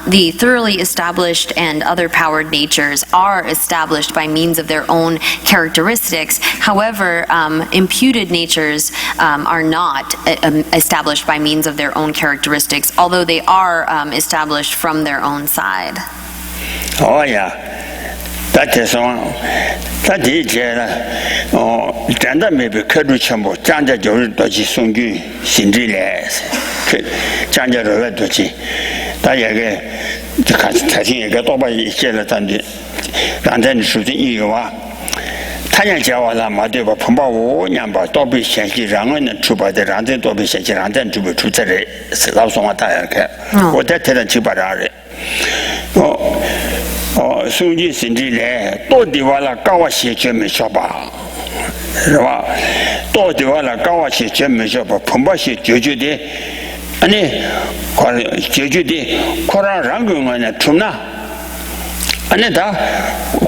Speaker 2: the thoroughly established and other powered natures are established by means of their own characteristics. However, imputed natures are not established by means of of their own characteristics, although they are established from their own side.
Speaker 1: Oh yeah, that is one. That is Janda maybe Kadu Chambo, Janda Jori Doji Sungu, Sindriles, Janja Doji. That you get over Gelatin, and then shooting you are. Tanya Jawala Madeva Pumba, Yamba, Toby Shanky Rangan and Chuba, the Randan Toby Shanky Randan to be tutored, Lausomata, or that tell Chibarare. Oh, Sunji Sindile, Todiwala Kawashi Chemishoba. Todiwala Kawashi Chemishoba, Pumbashi Jujude, and Jujude, Kora Rangung and a Tuna. Aneta,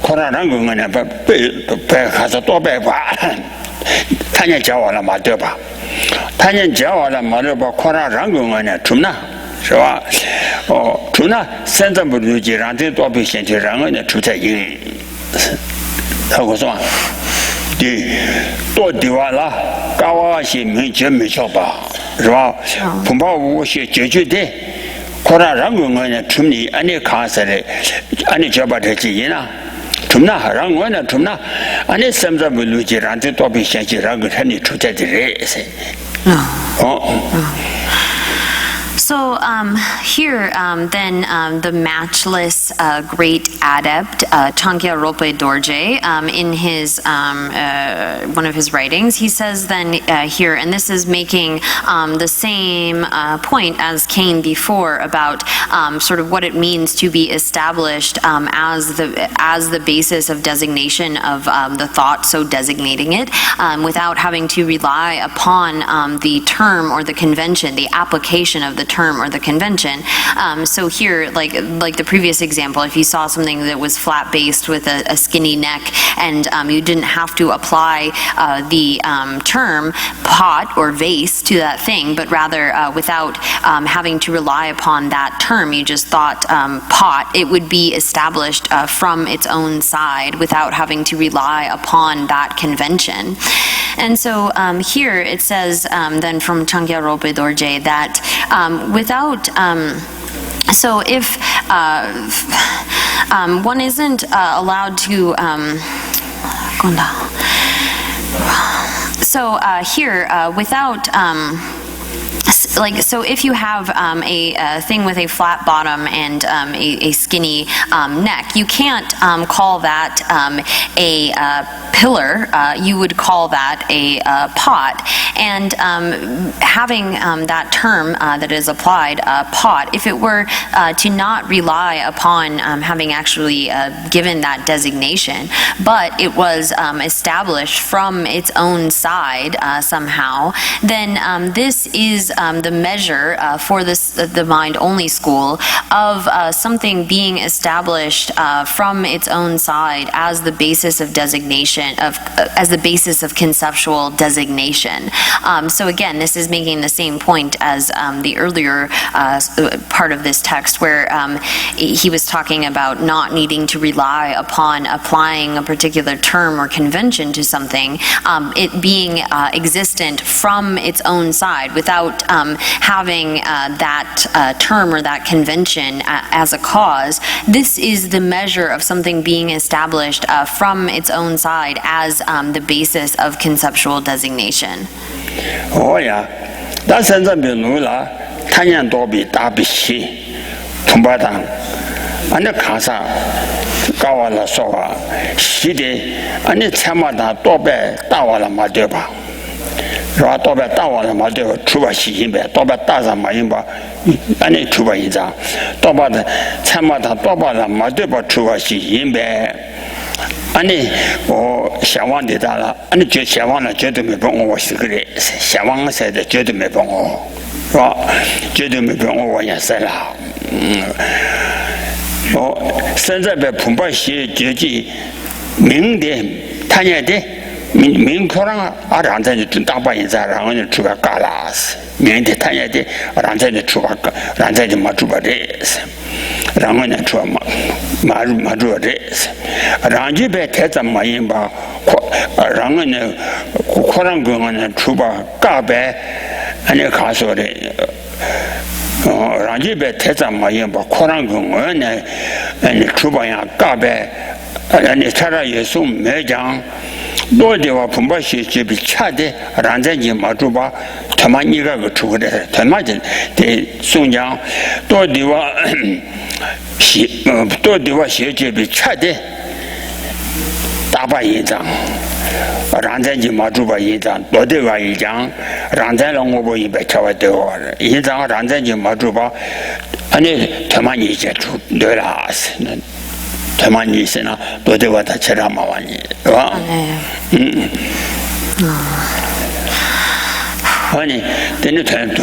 Speaker 1: Kora Rangung and a has a tobe. Tanya Jawala Madeba. Tanya Jawala Madeba, Kora Rangung and a Tuna. So, Tuna sent them to Girante to be sent to Rangan and to take in. That was one. The Todiwala, Kawashi, Mijim Mishoba, Pumba, Washi, Jeju de. Kora Rangung and a Tumni, any castle, any job at Hina. Tumna, Rangun and Tumna, and it's some of the Girante to be sent to Rangan to take the race.
Speaker 2: So here, then the matchless great adept Chankya Ropé Dorje, in his one of his writings, he says then here, and this is making the same point as came before about sort of what it means to be established as the basis of designation of the thought, so designating it without having to rely upon the term or the convention, the application of the term or the convention. So here, like the previous example, if you saw something that was flat-based with a skinny neck and you didn't have to apply the term pot or vase to that thing, but rather without having to rely upon that term, you just thought pot, it would be established from its own side without having to rely upon that convention. And so here it says then from Chankya Ropé Dorje that without so if one isn't allowed to so here without so if you have a thing with a flat bottom and a skinny neck, you can't call that a pillar, you would call that a pot. And having that term that is applied, pot, if it were to not rely upon having actually given that designation, but it was established from its own side somehow, then this is the measure for the mind-only school of something being established from its own side as the basis of designation, as the basis of conceptual designation. So again, this is making the same point as the earlier part of this text where he was talking about not needing to rely upon applying a particular term or convention to something, it being existent from its own side without having that term or that convention as a cause. This is the measure of something being established from its own side as the basis of conceptual designation.
Speaker 1: Oh yeah, that's in the Nula, Tanyan Dobi, Dabishi, Tumbatan, and the Kasa, Kawala Soa, Shide, and the Tamada Dobe, Tawala Madeba. Toba Tawala Madeva, Truba Shimbe, Toba Taza Maimba, and a Truba Iza, Toba Tamada Toba Madeba, Truba Shimbe. Ani o Shawan de Dala, and the Shawana Jedumebon was great. Shawan said the Jedumebon, Jedumebon was Yasela. Oh, Senza Pumbashi, Jeji, Ming de, Tanya de. Ming Korang are under the Taba in Zaran to Galas, Ming de Tanya de, Ranza de Chubaka, Ranza de Matuba days, Ramana Truma, Madua days, Ranji Beteta Mayimba, Rangan Korangun and Truba, Gabe, and a castle, 랑지베 태자마예바 코랑궁원에 주방야 까베 아니 차라 예수 매장 노대와 분바시 집이 차대 란자지 마주바 타마니가 그 주거래 타마진 대 송장 또디와 또디와 시집이 차대 다바 이장 란자지 마주바 이장 노대와 이장 란자랑 오보 이베 차와되어 이장 란자지 마주바 아니 타마니 이제 주 늘라스는 대만이 있으나 너대와 다 체라마와니 아니 되는 temps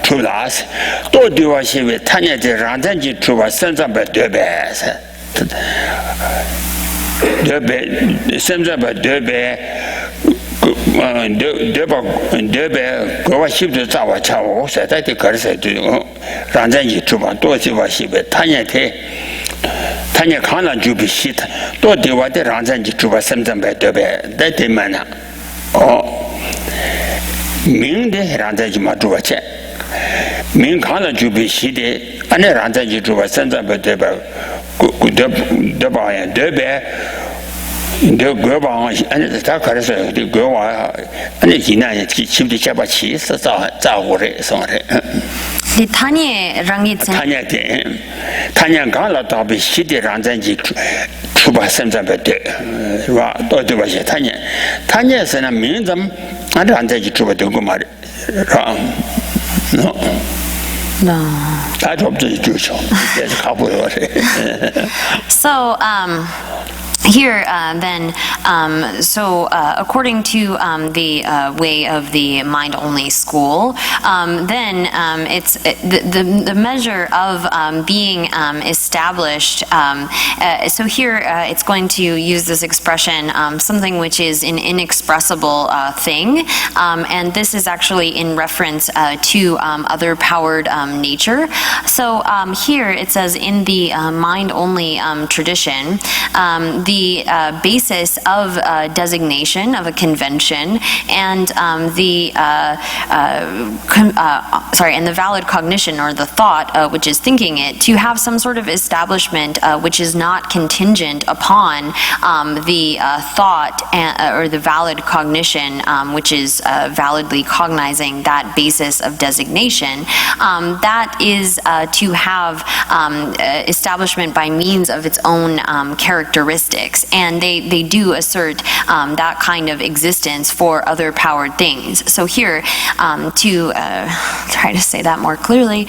Speaker 1: 출라스 또 뒤와시에 타냐제 란잔지 주와 선자베 되베스 되베 선자베 되베 되베 고와십도 자와 차오 세다데 거르세도 란잔지 주와 또 뒤와시에 타냐테 타냐 칸라 주비시타 또 대와데 란잔지 주바 삼삼베 되베 데테마나 민데 란잔지 마주바체 민 칸라 주비시데 아네 란잔지 주바 삼삼베 되베 데바야 되베 데고바 아니 다 가르서 데고와 아니 지나에 집도 잡아치 자고래 성래
Speaker 2: 이 타니에 랑이츠
Speaker 1: 타냐데 타냐 가라 답이 시대 란잔지 주바 삼삼베데 와 또도바시 타냐에서는 민점 안 란잔지 주바 되고 말이 다 접지 주죠 그래서 가보요
Speaker 2: So here, then, according to the way of the mind-only school, then it's the measure of being established. So here, it's going to use this expression, something which is an inexpressible thing, and this is actually in reference to other-powered nature. So here it says in the mind-only tradition, the basis of designation of a convention and and the valid cognition or the thought which is thinking it to have some sort of establishment which is not contingent upon the thought or the valid cognition which is validly cognizing that basis of designation, that is to have establishment by means of its own characteristics. And they do assert that kind of existence for other powered things. So here, to try to say that more clearly,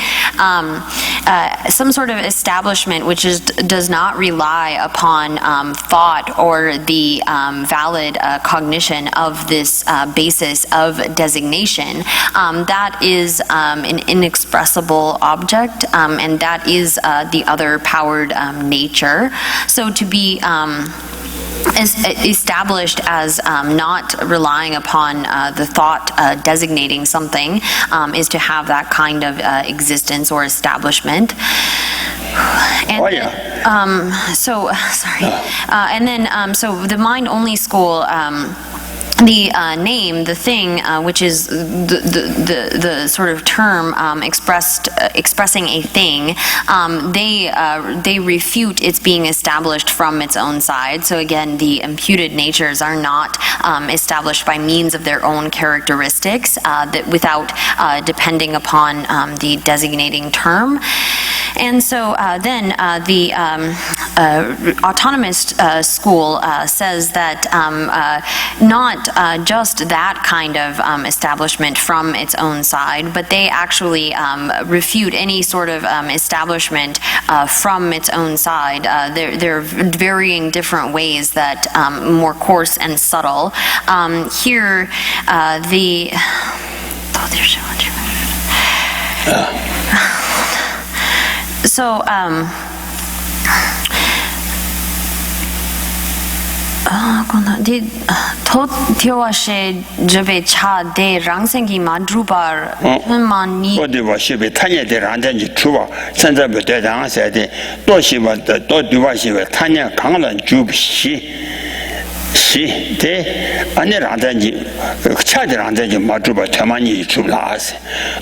Speaker 2: some sort of establishment which does not rely upon thought or the valid cognition of this basis of designation, that is an inexpressible object, and that is the other powered nature. So to be is established as not relying upon the thought designating something is to have that kind of existence or establishment. And so the mind-only school, the name, the thing, which is the sort of term expressing a thing, they refute its being established from its own side. So again, the imputed natures are not established by means of their own characteristics, that without depending upon the designating term. And so then the autonomous school says that not just that kind of establishment from its own side, but they actually refute any sort of establishment from its own side. There are varying different ways that more coarse and subtle. Here, the so 토티와시 저베 차데 랑생기 마드루발 만니
Speaker 1: 어디와시베 타냐데 란잔지 주와 선자베 대장하세데 또시바데 또 디와시베 타냐 강란 주비시 시, 대, 아니, 란단지, 차지 란단지 마주바 태만이 주라스.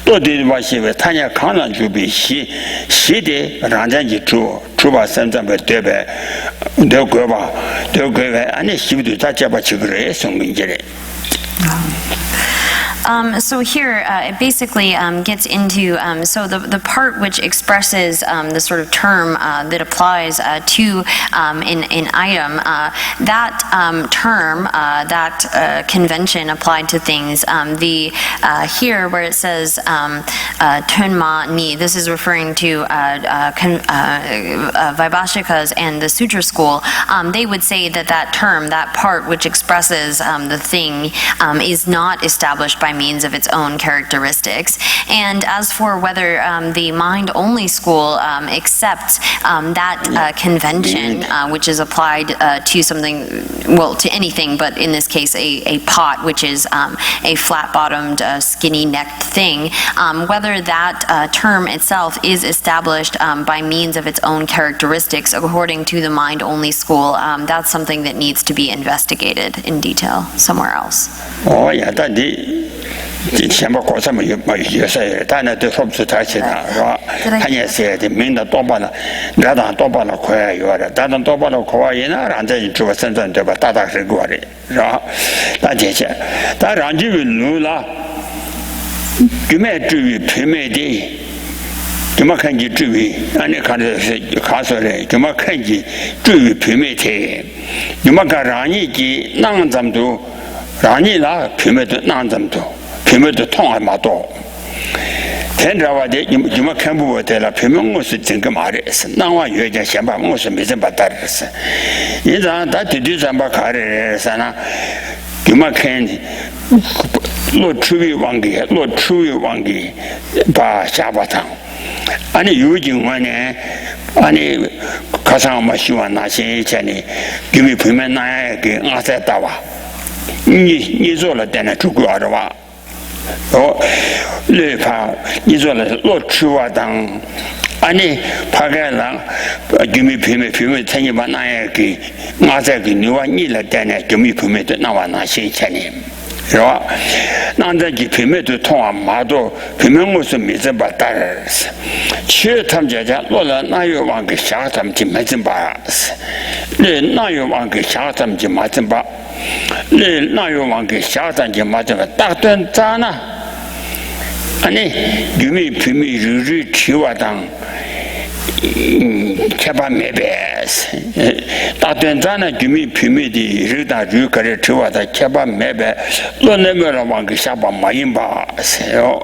Speaker 1: 또 뒤바시에 타냐 강난 주비 시대 란단지 주바 선점에 대배, 되고봐, 아니, 시비도 다 잡아치 그래, 성민제래.
Speaker 2: So here, it basically gets into, so the part which expresses the sort of term that applies to an item, that term, that convention applied to things, here where it says Tunma Ni, this is referring to Vaibhashikas and the Sutra school, they would say that that term, that part which expresses the thing, is not established by means of its own characteristics. And as for whether the mind-only school accepts that convention, which is applied to something, well, to anything, but in this case a pot, which is a flat-bottomed, skinny-necked thing, whether that term itself is established by means of its own characteristics according to the mind-only school, that's something that needs to be investigated in detail somewhere else.
Speaker 1: Oh, yeah, that先把国什么有些，当然都说不出他去的，是吧？他也是的，明的多半了，那当多半了快有的，当多半了快也那让这做深圳对吧？大是过的，是吧？那这些，但让这个路了，就没注意平面的。怎么看见注意？俺你看的是看出来，怎么看见注意平面的？怎么看让你的哪这么多？让你那平面的哪这么多？平面的痛还蛮多。天知道的，你们看不得了，平面我是整个嘛的是，那我有点想法，我是没怎么打的是。因此，他对上把看的是呢，你们看。落出于忘记把下巴汤。俺的有情况呢，俺的考上我希望那些钱呢，因为平面那给俺在打哇，你做了点那足够的哇，哦，哪怕你做了落出哇当。俺呢，怕个人，就没平面，趁你把那样给，俺在给你话你了点呢，就没平面的那话那些钱呢。是吧？那这几平面都痛啊，马多平面我是没怎么打的是，其实他们家落了哪有往给下他们就没怎么是，那哪有往给下他们就没怎么，那哪有往给下他们就没怎么，大段咋呢？啊，你有没有平面日去哇当？吃把没白是，大段子呢就没平面的肉大肉可是吃完的吃把没白，老那边了往个下把马银巴是哦，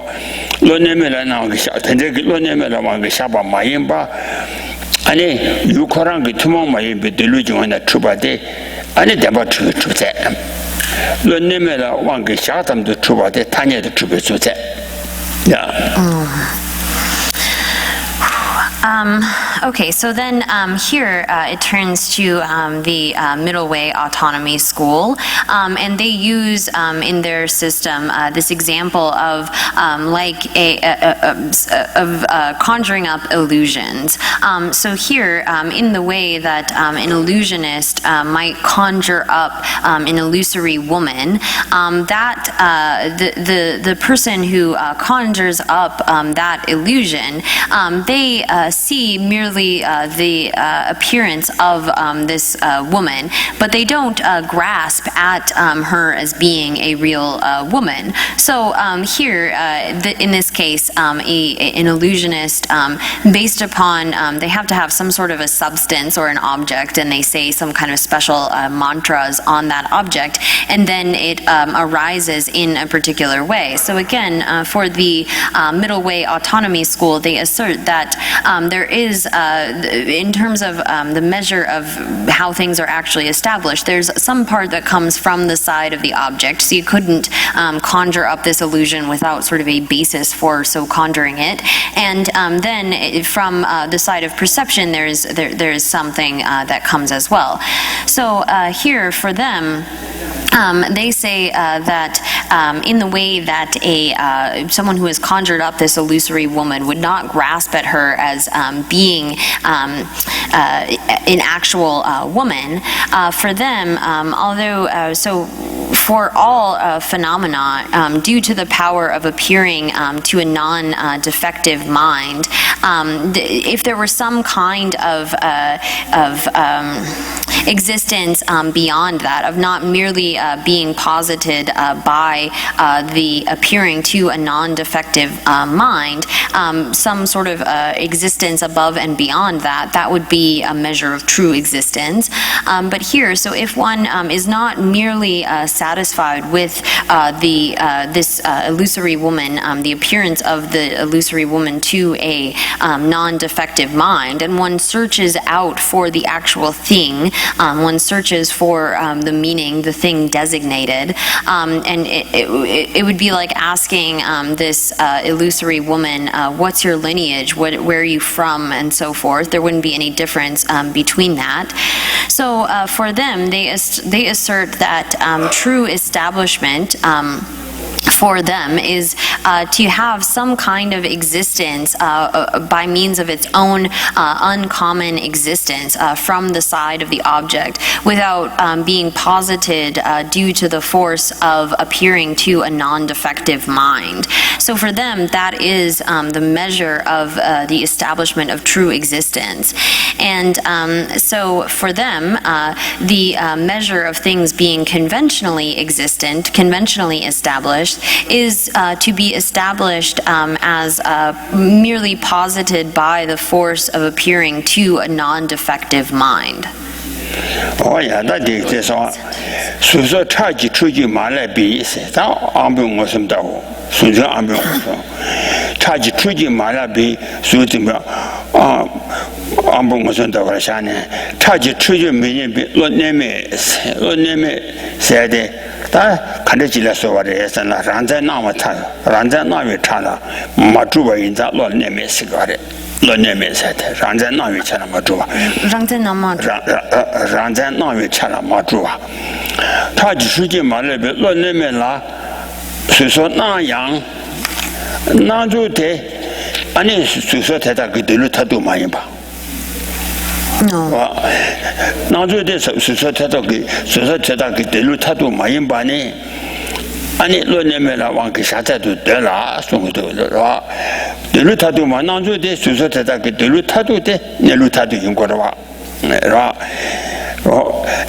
Speaker 1: 老那边了那个下，现在老那边了往个下把马银巴，安尼有可能个土毛马银巴对路情况的吃把的，安尼得把吃在，老那边了往个下他们都吃把的，他也都吃不出在，呀。
Speaker 2: Okay, so then here it turns to the Middle Way Autonomy School, and they use in their system this example of conjuring up illusions. So here, in the way that an illusionist might conjure up an illusory woman, that the person who conjures up that illusion, they see merely the appearance of this woman, but they don't grasp at her as being a real woman. So here, in this case, an illusionist, based upon, they have to have some sort of a substance or an object, and they say some kind of special mantras on that object, and then it arises in a particular way. So again, for the Middle Way Autonomy School, they assert that there is, in terms of the measure of how things are actually established, there's some part that comes from the side of the object, so you couldn't conjure up this illusion without sort of a basis for so conjuring it. And then from the side of perception, there is something that comes as well. So here for them, They say that in the way that someone who has conjured up this illusory woman would not grasp at her as being an actual woman, for them, although so for all phenomena, due to the power of appearing to a non-defective mind, if there were some kind of existence beyond that, of not merely being posited by the appearing to a non-defective mind, some sort of existence above and beyond that, that would be a measure of true existence. But here, so if one is not merely satisfied with this illusory woman, the appearance of the illusory woman to a non-defective mind, and one searches out for the actual thing, one searches for the meaning, the thing designated, and it would be like asking this illusory woman, what's your lineage, where are you from, and so forth. There wouldn't be any difference between that. So for them, they assert that true establishment for them is to have some kind of existence by means of its own uncommon existence from the side of the object without being posited due to the force of appearing to a non-defective mind. So for them, that is the measure of the establishment of true existence. And so for them, the measure of things being conventionally existent, conventionally established, is to be established as merely posited by the force of appearing to a non-defective mind.
Speaker 1: Oh yeah, that is this one. So charge to mala be that ambulance was some dog. So the ambulance charge to mala be so ambulance on the Russian charge to me lo name said that Kandajila so what is and Ranza Namata, Ranza Navitana, Matuba in that lo name cigarette. Lo name said Ranza Navitana Matua.
Speaker 2: Ranza
Speaker 1: Navitana Matua. Taj Suji Malabi, lo name la, so na young, Naju de, and in Susota Gudulutadu Mayimba.
Speaker 2: No.
Speaker 1: Naju de Susota Gudulutadu Mayimbani. Ani lo nemela wanki shata tu dela songo to la delu tatu mananjo de suso tata ke delu tatu de nelu tatu yingorwa ra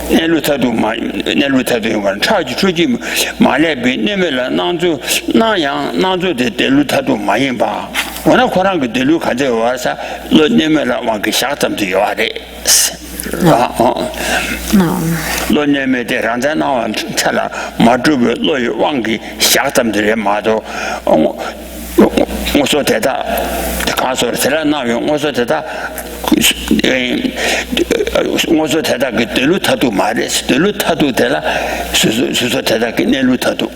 Speaker 1: nelu tatu yingorwa charge chuji male be nemela nanjo na yang nanjo de delu tatu mayimba wana korang ke delu kaje wasa lo nemela wanki shata tu yare
Speaker 2: No.
Speaker 1: Lo neme de ranza na chala madrube lo wangi shaktam de mado oso teta kaso tela na yo oso teta ke delu tatu mares delu tatu tela suso teta ke nelu tatu.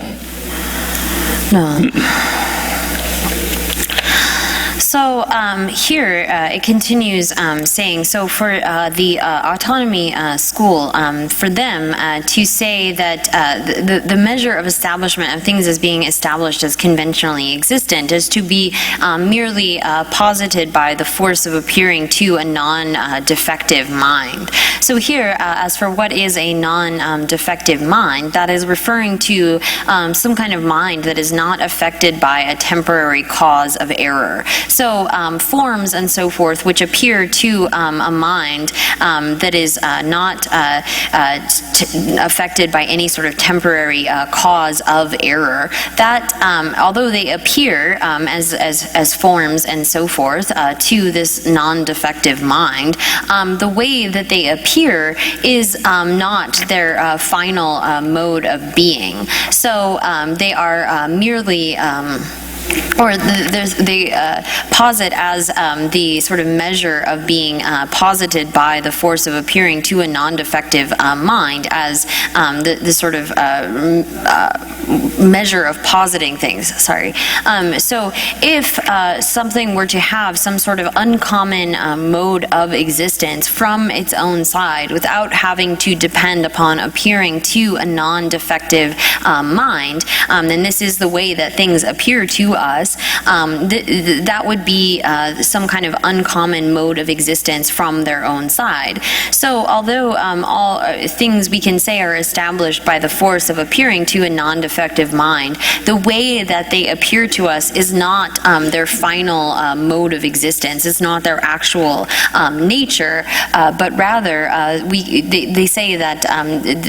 Speaker 2: No. So here it continues saying, so for the autonomy school, for them to say that the measure of establishment of things as being established as conventionally existent is to be merely posited by the force of appearing to a non-defective mind. So here, as for what is a non-defective mind, that is referring to some kind of mind that is not affected by a temporary cause of error. So forms and so forth, which appear to a mind that is not affected by any sort of temporary cause of error, that although they appear as forms and so forth to this non-defective mind, the way that they appear is not their final mode of being. So they are merely or they posit as the sort of measure of being posited by the force of appearing to a non-defective mind as the sort of measure of positing things. Sorry. So if something were to have some sort of uncommon mode of existence from its own side without having to depend upon appearing to a non-defective mind, then this is the way that things appear to us. That would be some kind of uncommon mode of existence from their own side. So although all things we can say are established by the force of appearing to a non-defective mind, the way that they appear to us is not their final mode of existence. It's not their actual nature, but rather they say that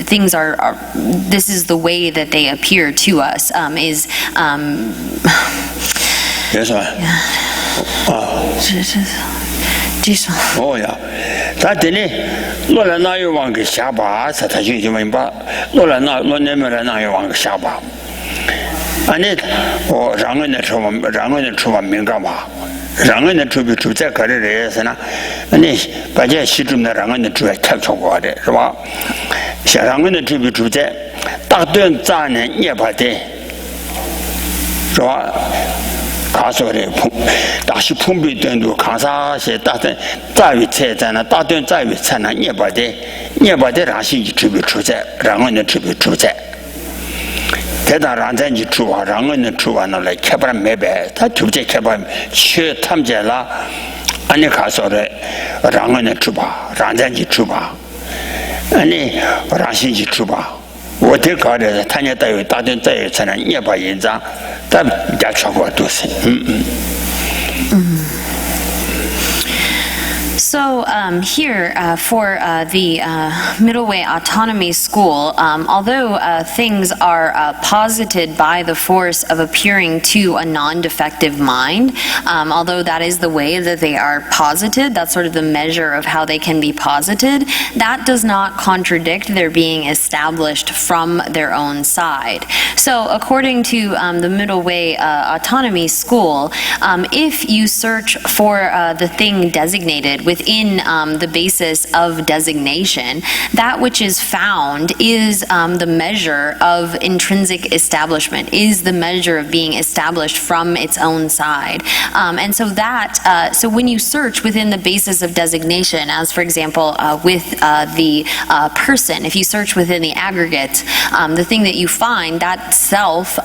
Speaker 2: things are this is the way that they appear to us is
Speaker 1: yes, oh yeah. That Lola na yu wang ge xia ba sa ta jin jin wen ba Lola na lo ne me na yu wang ge xia ba ane o rang ne chu ma ming ga ma rang ne chu bi chu zai ge de re se na ane ba jie xi zhu ne rang ne chu ta chou guo de是吧xia rang ne chu bi chu zai da dun za ne nie ba de 是吧 가서 그래 다시 풍비된도 가사시 따뜻 자위 체잖아 따뜻 자위 체나 예바데 라시 주비 주제 랑은 주비 주제 대단한지 주와 랑은 주와는 개발 매배 다 주제 개발 최 탐제라 아니 가서래 랑은 주바 랑잔지 주바 아니 라시 주바 我的搞的，他家都有大顿在才能也把人家，咱家全国都是，So
Speaker 2: here for the Middle Way Autonomy School, although things are posited by the force of appearing to a non-defective mind, although that is the way that they are posited, that's sort of the measure of how they can be posited, that does not contradict their being established from their own side. So according to the Middle Way Autonomy School, if you search for the thing designated within the basis of designation, that which is found is the measure of intrinsic establishment, is the measure of being established from its own side. And so that, so when you search within the basis of designation, as for example with the person, if you search within the aggregate, the thing that you find, that self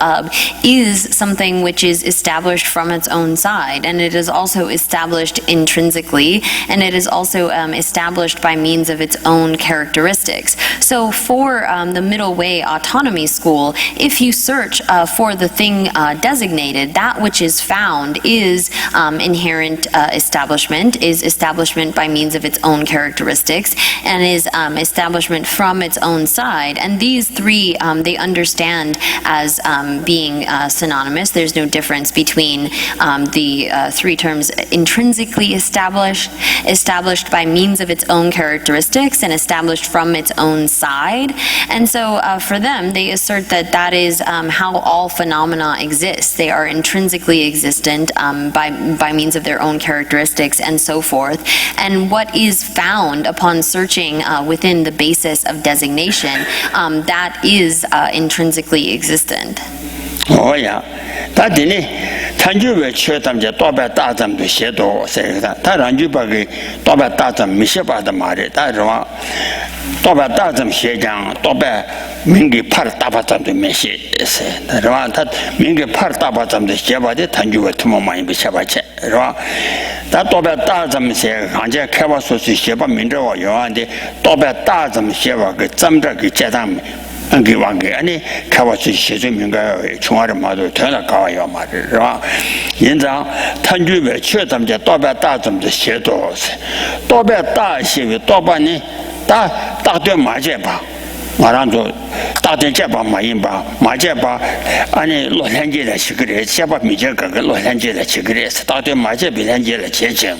Speaker 2: is something which is established from its own side, and it is also established intrinsically, and it is also established by means of its own characteristics. So for the Middle Way Autonomy School, if you search for the thing designated, that which is found is inherent establishment, is establishment by means of its own characteristics, and is establishment from its own side. And these three they understand as being synonymous. There's no difference between the three terms: intrinsically established by means of its own characteristics, and established from its own side. And so for them, they assert that that is how all phenomena exist. They are intrinsically existent by means of their own characteristics and so forth. And what is found upon searching within the basis of designation, that is intrinsically existent.
Speaker 1: Oh yeah. 他的呢，他就为缺他们家多半大咱们都写多，是个的。他让就把个多半大咱没写把的嘛的，但是话多半大咱写讲多半民给怕大把咱都没写是，是吧？他民给怕大把咱们写把的，他就为他们嘛一个写把去，是吧？他多半大咱们写，行家开发所是写把民这话有啊的，多半大咱们写把个咱们这个家长们。 给忘给安尼开发出写作明个从而嘛都全了搞要嘛是吧？因此，他就为确咱们家多半大咱们的写作是，多半大写为多半呢大对马街吧， 말한도 다들 제바 마인바 마제바 아니 로현제의 시그레 제바 미제가 로현제의 시그레 다들 마제 비현제의 제정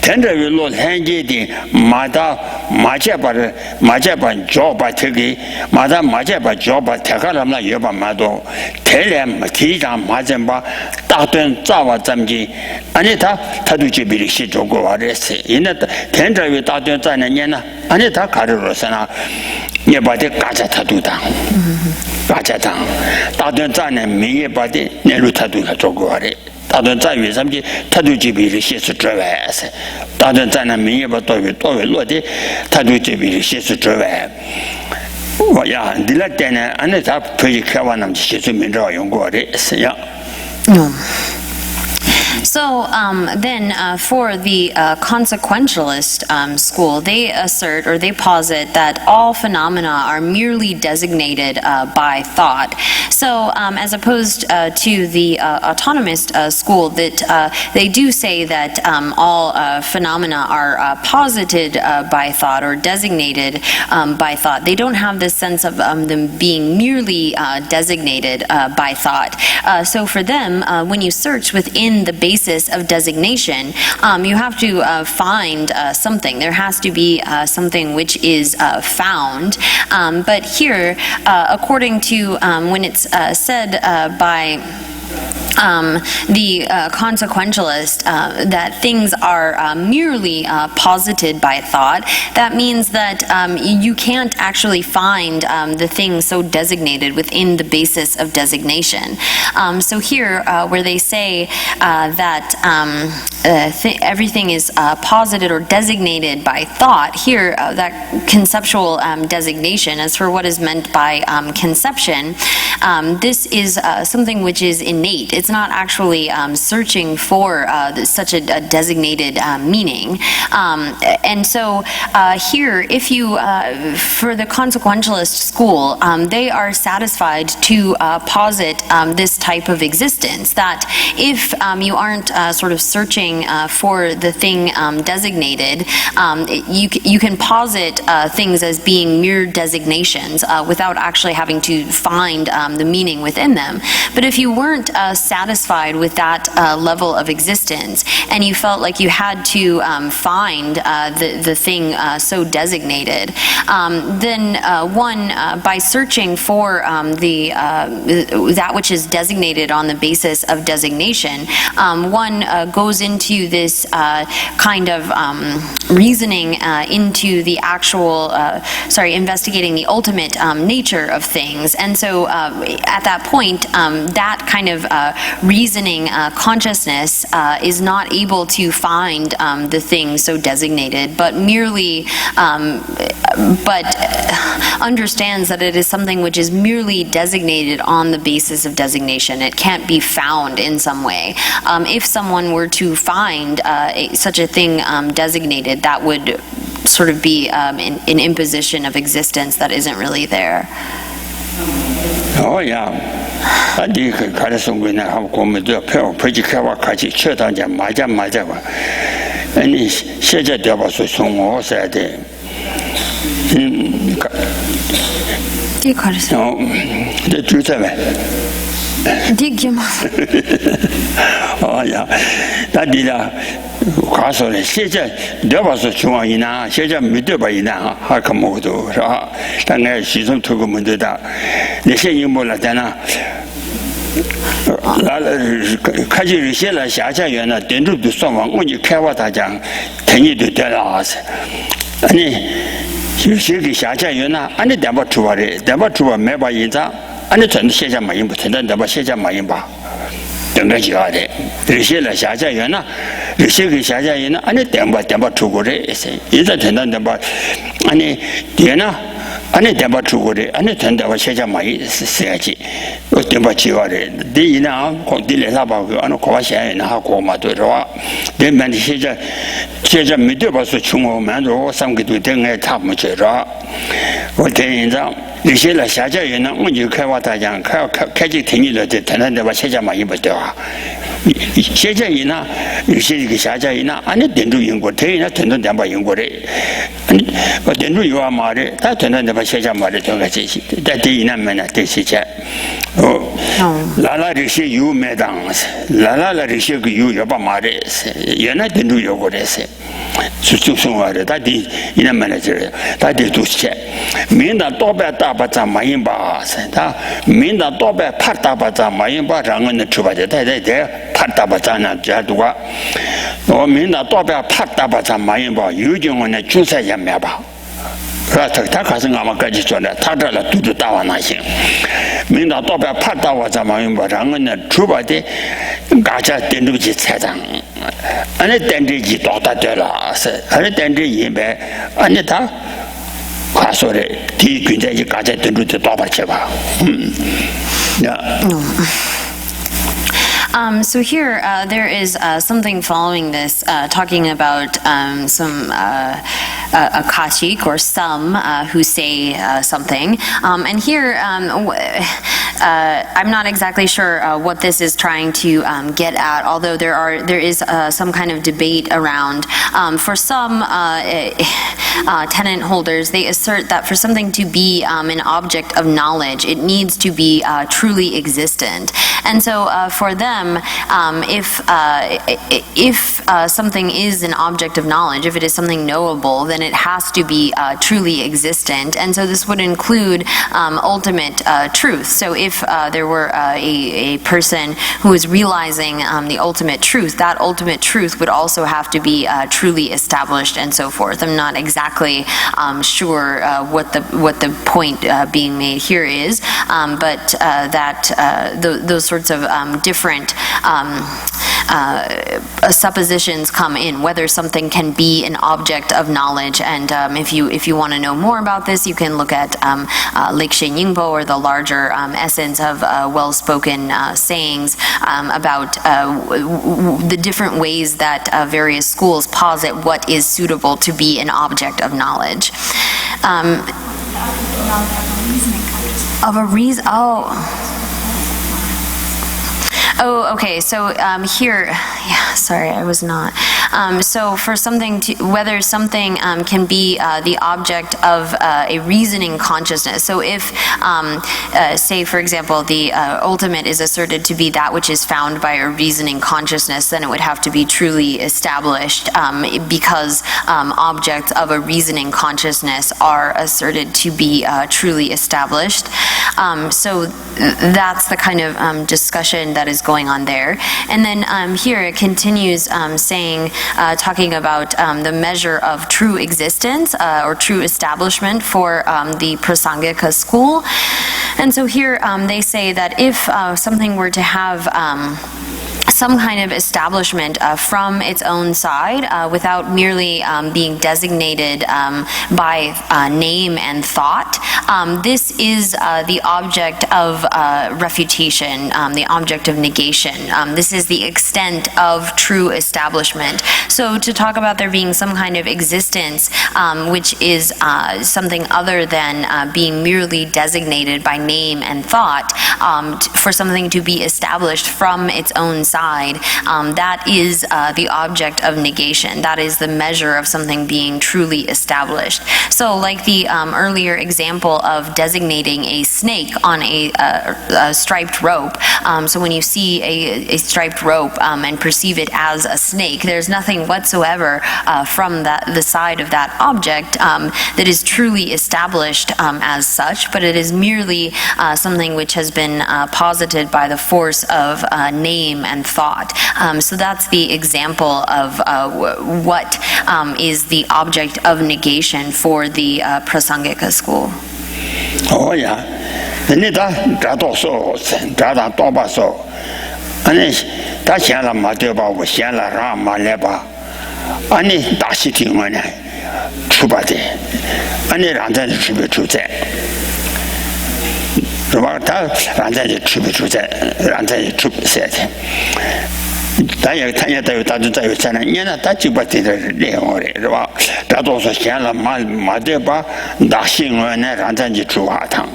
Speaker 1: 텐더위 로현제의 마다 마제바 조바 특이 마다 마제바 조바 태가람나 여바 마도 대렘 기장 마젠바 다들 자와 잠지 아니 다도 제비리 조고 와레스 이나 텐더위 다들 자는 년나 아니 다 가르로서나也把这嘎家他都当，嘎家当，大段战呢，民也把这年入他都他做过的，大段战为什么他都这边的写出之外是，大段战呢，民也把多为落的，他都这边的写出之外。我呀，你那点呢，俺那他可以开完那么写出名照用过的是呀。
Speaker 2: So then for the consequentialist school, they assert or they posit that all phenomena are merely designated by thought. So as opposed to the autonomist school, that they do say that all phenomena are posited by thought or designated by thought. They don't have this sense of them being merely designated by thought. So for them, when you search within the basis of designation, you have to find something. There has to be something which is found. But here, according to when it's said by the consequentialist that things are merely posited by thought, that means that you can't actually find the thing so designated within the basis of designation. So here, where they say that everything is posited or designated by thought, here that conceptual designation, as for what is meant by conception, this is something which is innate. It's not actually searching for such a designated meaning. And so here, if you, for the consequentialist school, they are satisfied to posit this type of existence, that if you aren't sort of searching for the thing designated, you can posit things as being mere designations without actually having to find the meaning within them. But if you weren't satisfied with that level of existence, and you felt like you had to find the thing so designated, then by searching for that which is designated on the basis of designation, one goes into this kind of reasoning into the actual, investigating the ultimate nature of things. And so at that point, that kind of reasoning consciousness is not able to find the thing so designated, but merely understands that it is something which is merely designated on the basis of designation. It can't be found in some way. If someone were to find such a thing designated, that would sort of be an imposition of existence that isn't really there.
Speaker 1: Oh yeah. 아니 그 가르송군에 하고 고면도 표지카와 같이 쳐다자 맞아 봐. 아니 세제 되어서 송어서야 돼.
Speaker 2: 이 가르송.
Speaker 1: 네 주자매.
Speaker 2: 디기마.
Speaker 1: 야. 나디라 가서는 세제 되어서 중앙이나 세제 믿어봐이나 할까 뭐도. 당내 시선 두고 문제다. 내 생이 몰랐잖아. 开始写了下家园了，等着都算完，我就开发大家，等你都得了是。你就写给下家园了，俺你得把出发的，得把出发没把印章，俺你真的写下没印不，真的得把写下没印吧。等个家的，这些了下家园了，这些给下家园了，俺你得把出国的是，一直真的得把，俺你点呢？ 안에 대바 주고래 안에 된다고 세자 많이 써야지 어 대바 지와래 대이나 고딜레사 바고 안 고와시아나 하고 마도로 대만 세자 믿어 봐서 중오만도 상기도 등에 다 못져라 어 대인자 이제라 사자에는 언제开发大家开开始听你的谈谈的吧세자 많이 버텨 写着一那有些个下家一那安尼点住英国推那等等点把英国的我点住有啊嘛的他等等点把写下嘛的都个这些在第一那么呢这些家哦拉拉这些有没当拉拉这些个有要把嘛的原来点住有过的是就生活的他的一那么呢就是他的都是民的多半大把咱买一把他民的多半怕大把咱买一把让人的出发的对怕大把咱呢这多我民的多半怕大把咱买一把有的我呢就在也买吧他可是俺们自己做的他这了都是大王那行民的多半怕大把咱买一把让人呢出发的大家点住去财产俺那点这一到达对了是俺那点这一百俺那他话说的第一军在一大家点住的多把去吧
Speaker 2: So here, there is something following this, talking about some a kachik or some who say something. And here, I'm not exactly sure what this is trying to get at, although there is some kind of debate around. For some tenant holders, they assert that for something to be an object of knowledge, it needs to be truly existent. And so for them, if something is an object of knowledge, if it is something knowable, then it has to be truly existent. And so this would include ultimate truth. So if there were a person who is realizing the ultimate truth, that ultimate truth would also have to be truly established and so forth. I'm not exactly sure what the point being made here is, but that those sorts of different suppositions come in, whether something can be an object of knowledge. And if you want to know more about this, you can look at Leikshe Nyingpo, or the larger essence of well-spoken sayings about the different ways that various schools posit what is suitable to be an object of knowledge. Of a reason, Oh, okay. So here, yeah, sorry, I was not. So for something whether something can be the object of a reasoning consciousness. So if, say, for example, the ultimate is asserted to be that which is found by a reasoning consciousness, then it would have to be truly established because objects of a reasoning consciousness are asserted to be truly established. So that's the kind of discussion that is going on there. And then here it continues talking about the measure of true existence or true establishment for the Prasangika school. And so here they say that if something were to have some kind of establishment from its own side without merely being designated by name and thought. This is the object of refutation, the object of negation. This is the extent of true establishment. So to talk about there being some kind of existence which is something other than being merely designated by name and thought, for something to be established from its own side, that is the object of negation. That is the measure of something being truly established. So like the earlier example of designating a snake on a striped rope. So when you see a striped rope and perceive it as a snake, there's nothing whatsoever from the side of that object that is truly established as such, but it is merely something which has been posited by the force of name and thought. So that's the example of what is the object of negation for the Prasangika school.
Speaker 1: Oh yeah, ni da do so, da do ba so. Ani da xian la ma de ba, wo xian la ra ma le ba. Ani da xi ting ma ne, chu ba de. Ani ran zai chu be chu zai. 是吧？他让咱就出不出在，让咱就出不来的。他也都有，他就在有钱了，你呢？他就把这点厉害的，是吧？这都是闲了，没得把大新闻呢，让咱去出华堂，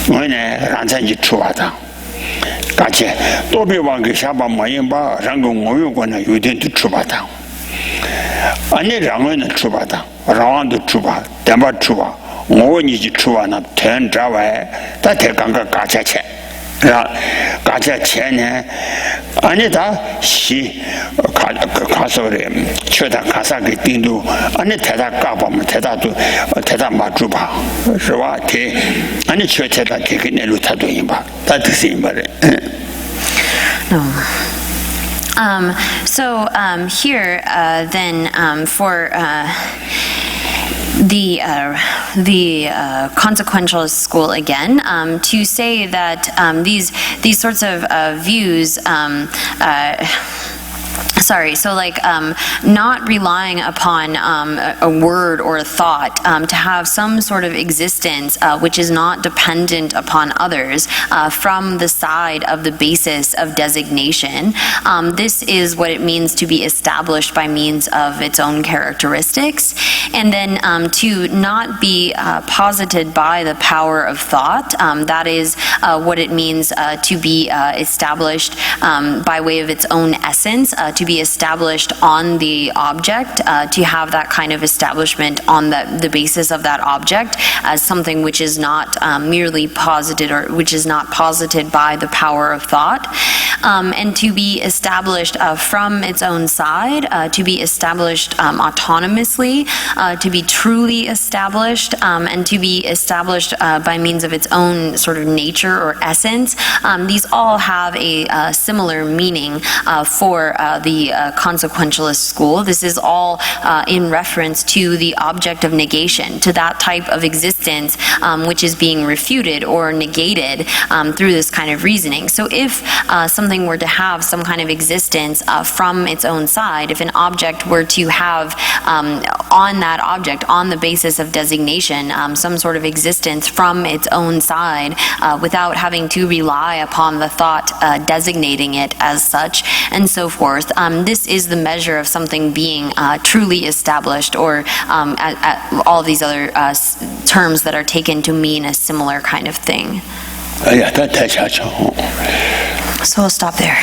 Speaker 1: 我呢让咱去出华堂。 같이 또비왕게 샤바 마인바 랑고 모요고나 유den도 추바다 아니 랑은 추바다 랑도 추바 담바 추바 모니지 추바나 텐자와에 다 대강가 가차체 가차체네 아니다 시 가서래 쳐다 가사게 띵도 아니 대다 까보면 대다도 대다 맞주바 그와 대 아니 쳐다 대게내로 타도 임바 다 드세요 말에
Speaker 2: So here, then, for the consequentialist school again, to say that these sorts of views. Not relying upon a word or a thought to have some sort of existence which is not dependent upon others from the side of the basis of designation. This is what it means to be established by means of its own characteristics. And then to not be posited by the power of thought, that is what it means to be established by way of its own essence, to be established on the object, to have that kind of establishment on the basis of that object as something which is not merely posited or which is not posited by the power of thought, and to be established from its own side, to be established autonomously, to be truly established, and to be established by means of its own sort of nature or essence. These all have a similar meaning for the consequentialist school. This is all in reference to the object of negation, to that type of existence which is being refuted or negated through this kind of reasoning. So if something were to have some kind of existence from its own side, if an object were to have on that object, on the basis of designation, some sort of existence from its own side without having to rely upon the thought designating it as such, and so forth, this is the measure of something being truly established, or all these other terms that are taken to mean a similar kind of thing. So we'll stop there.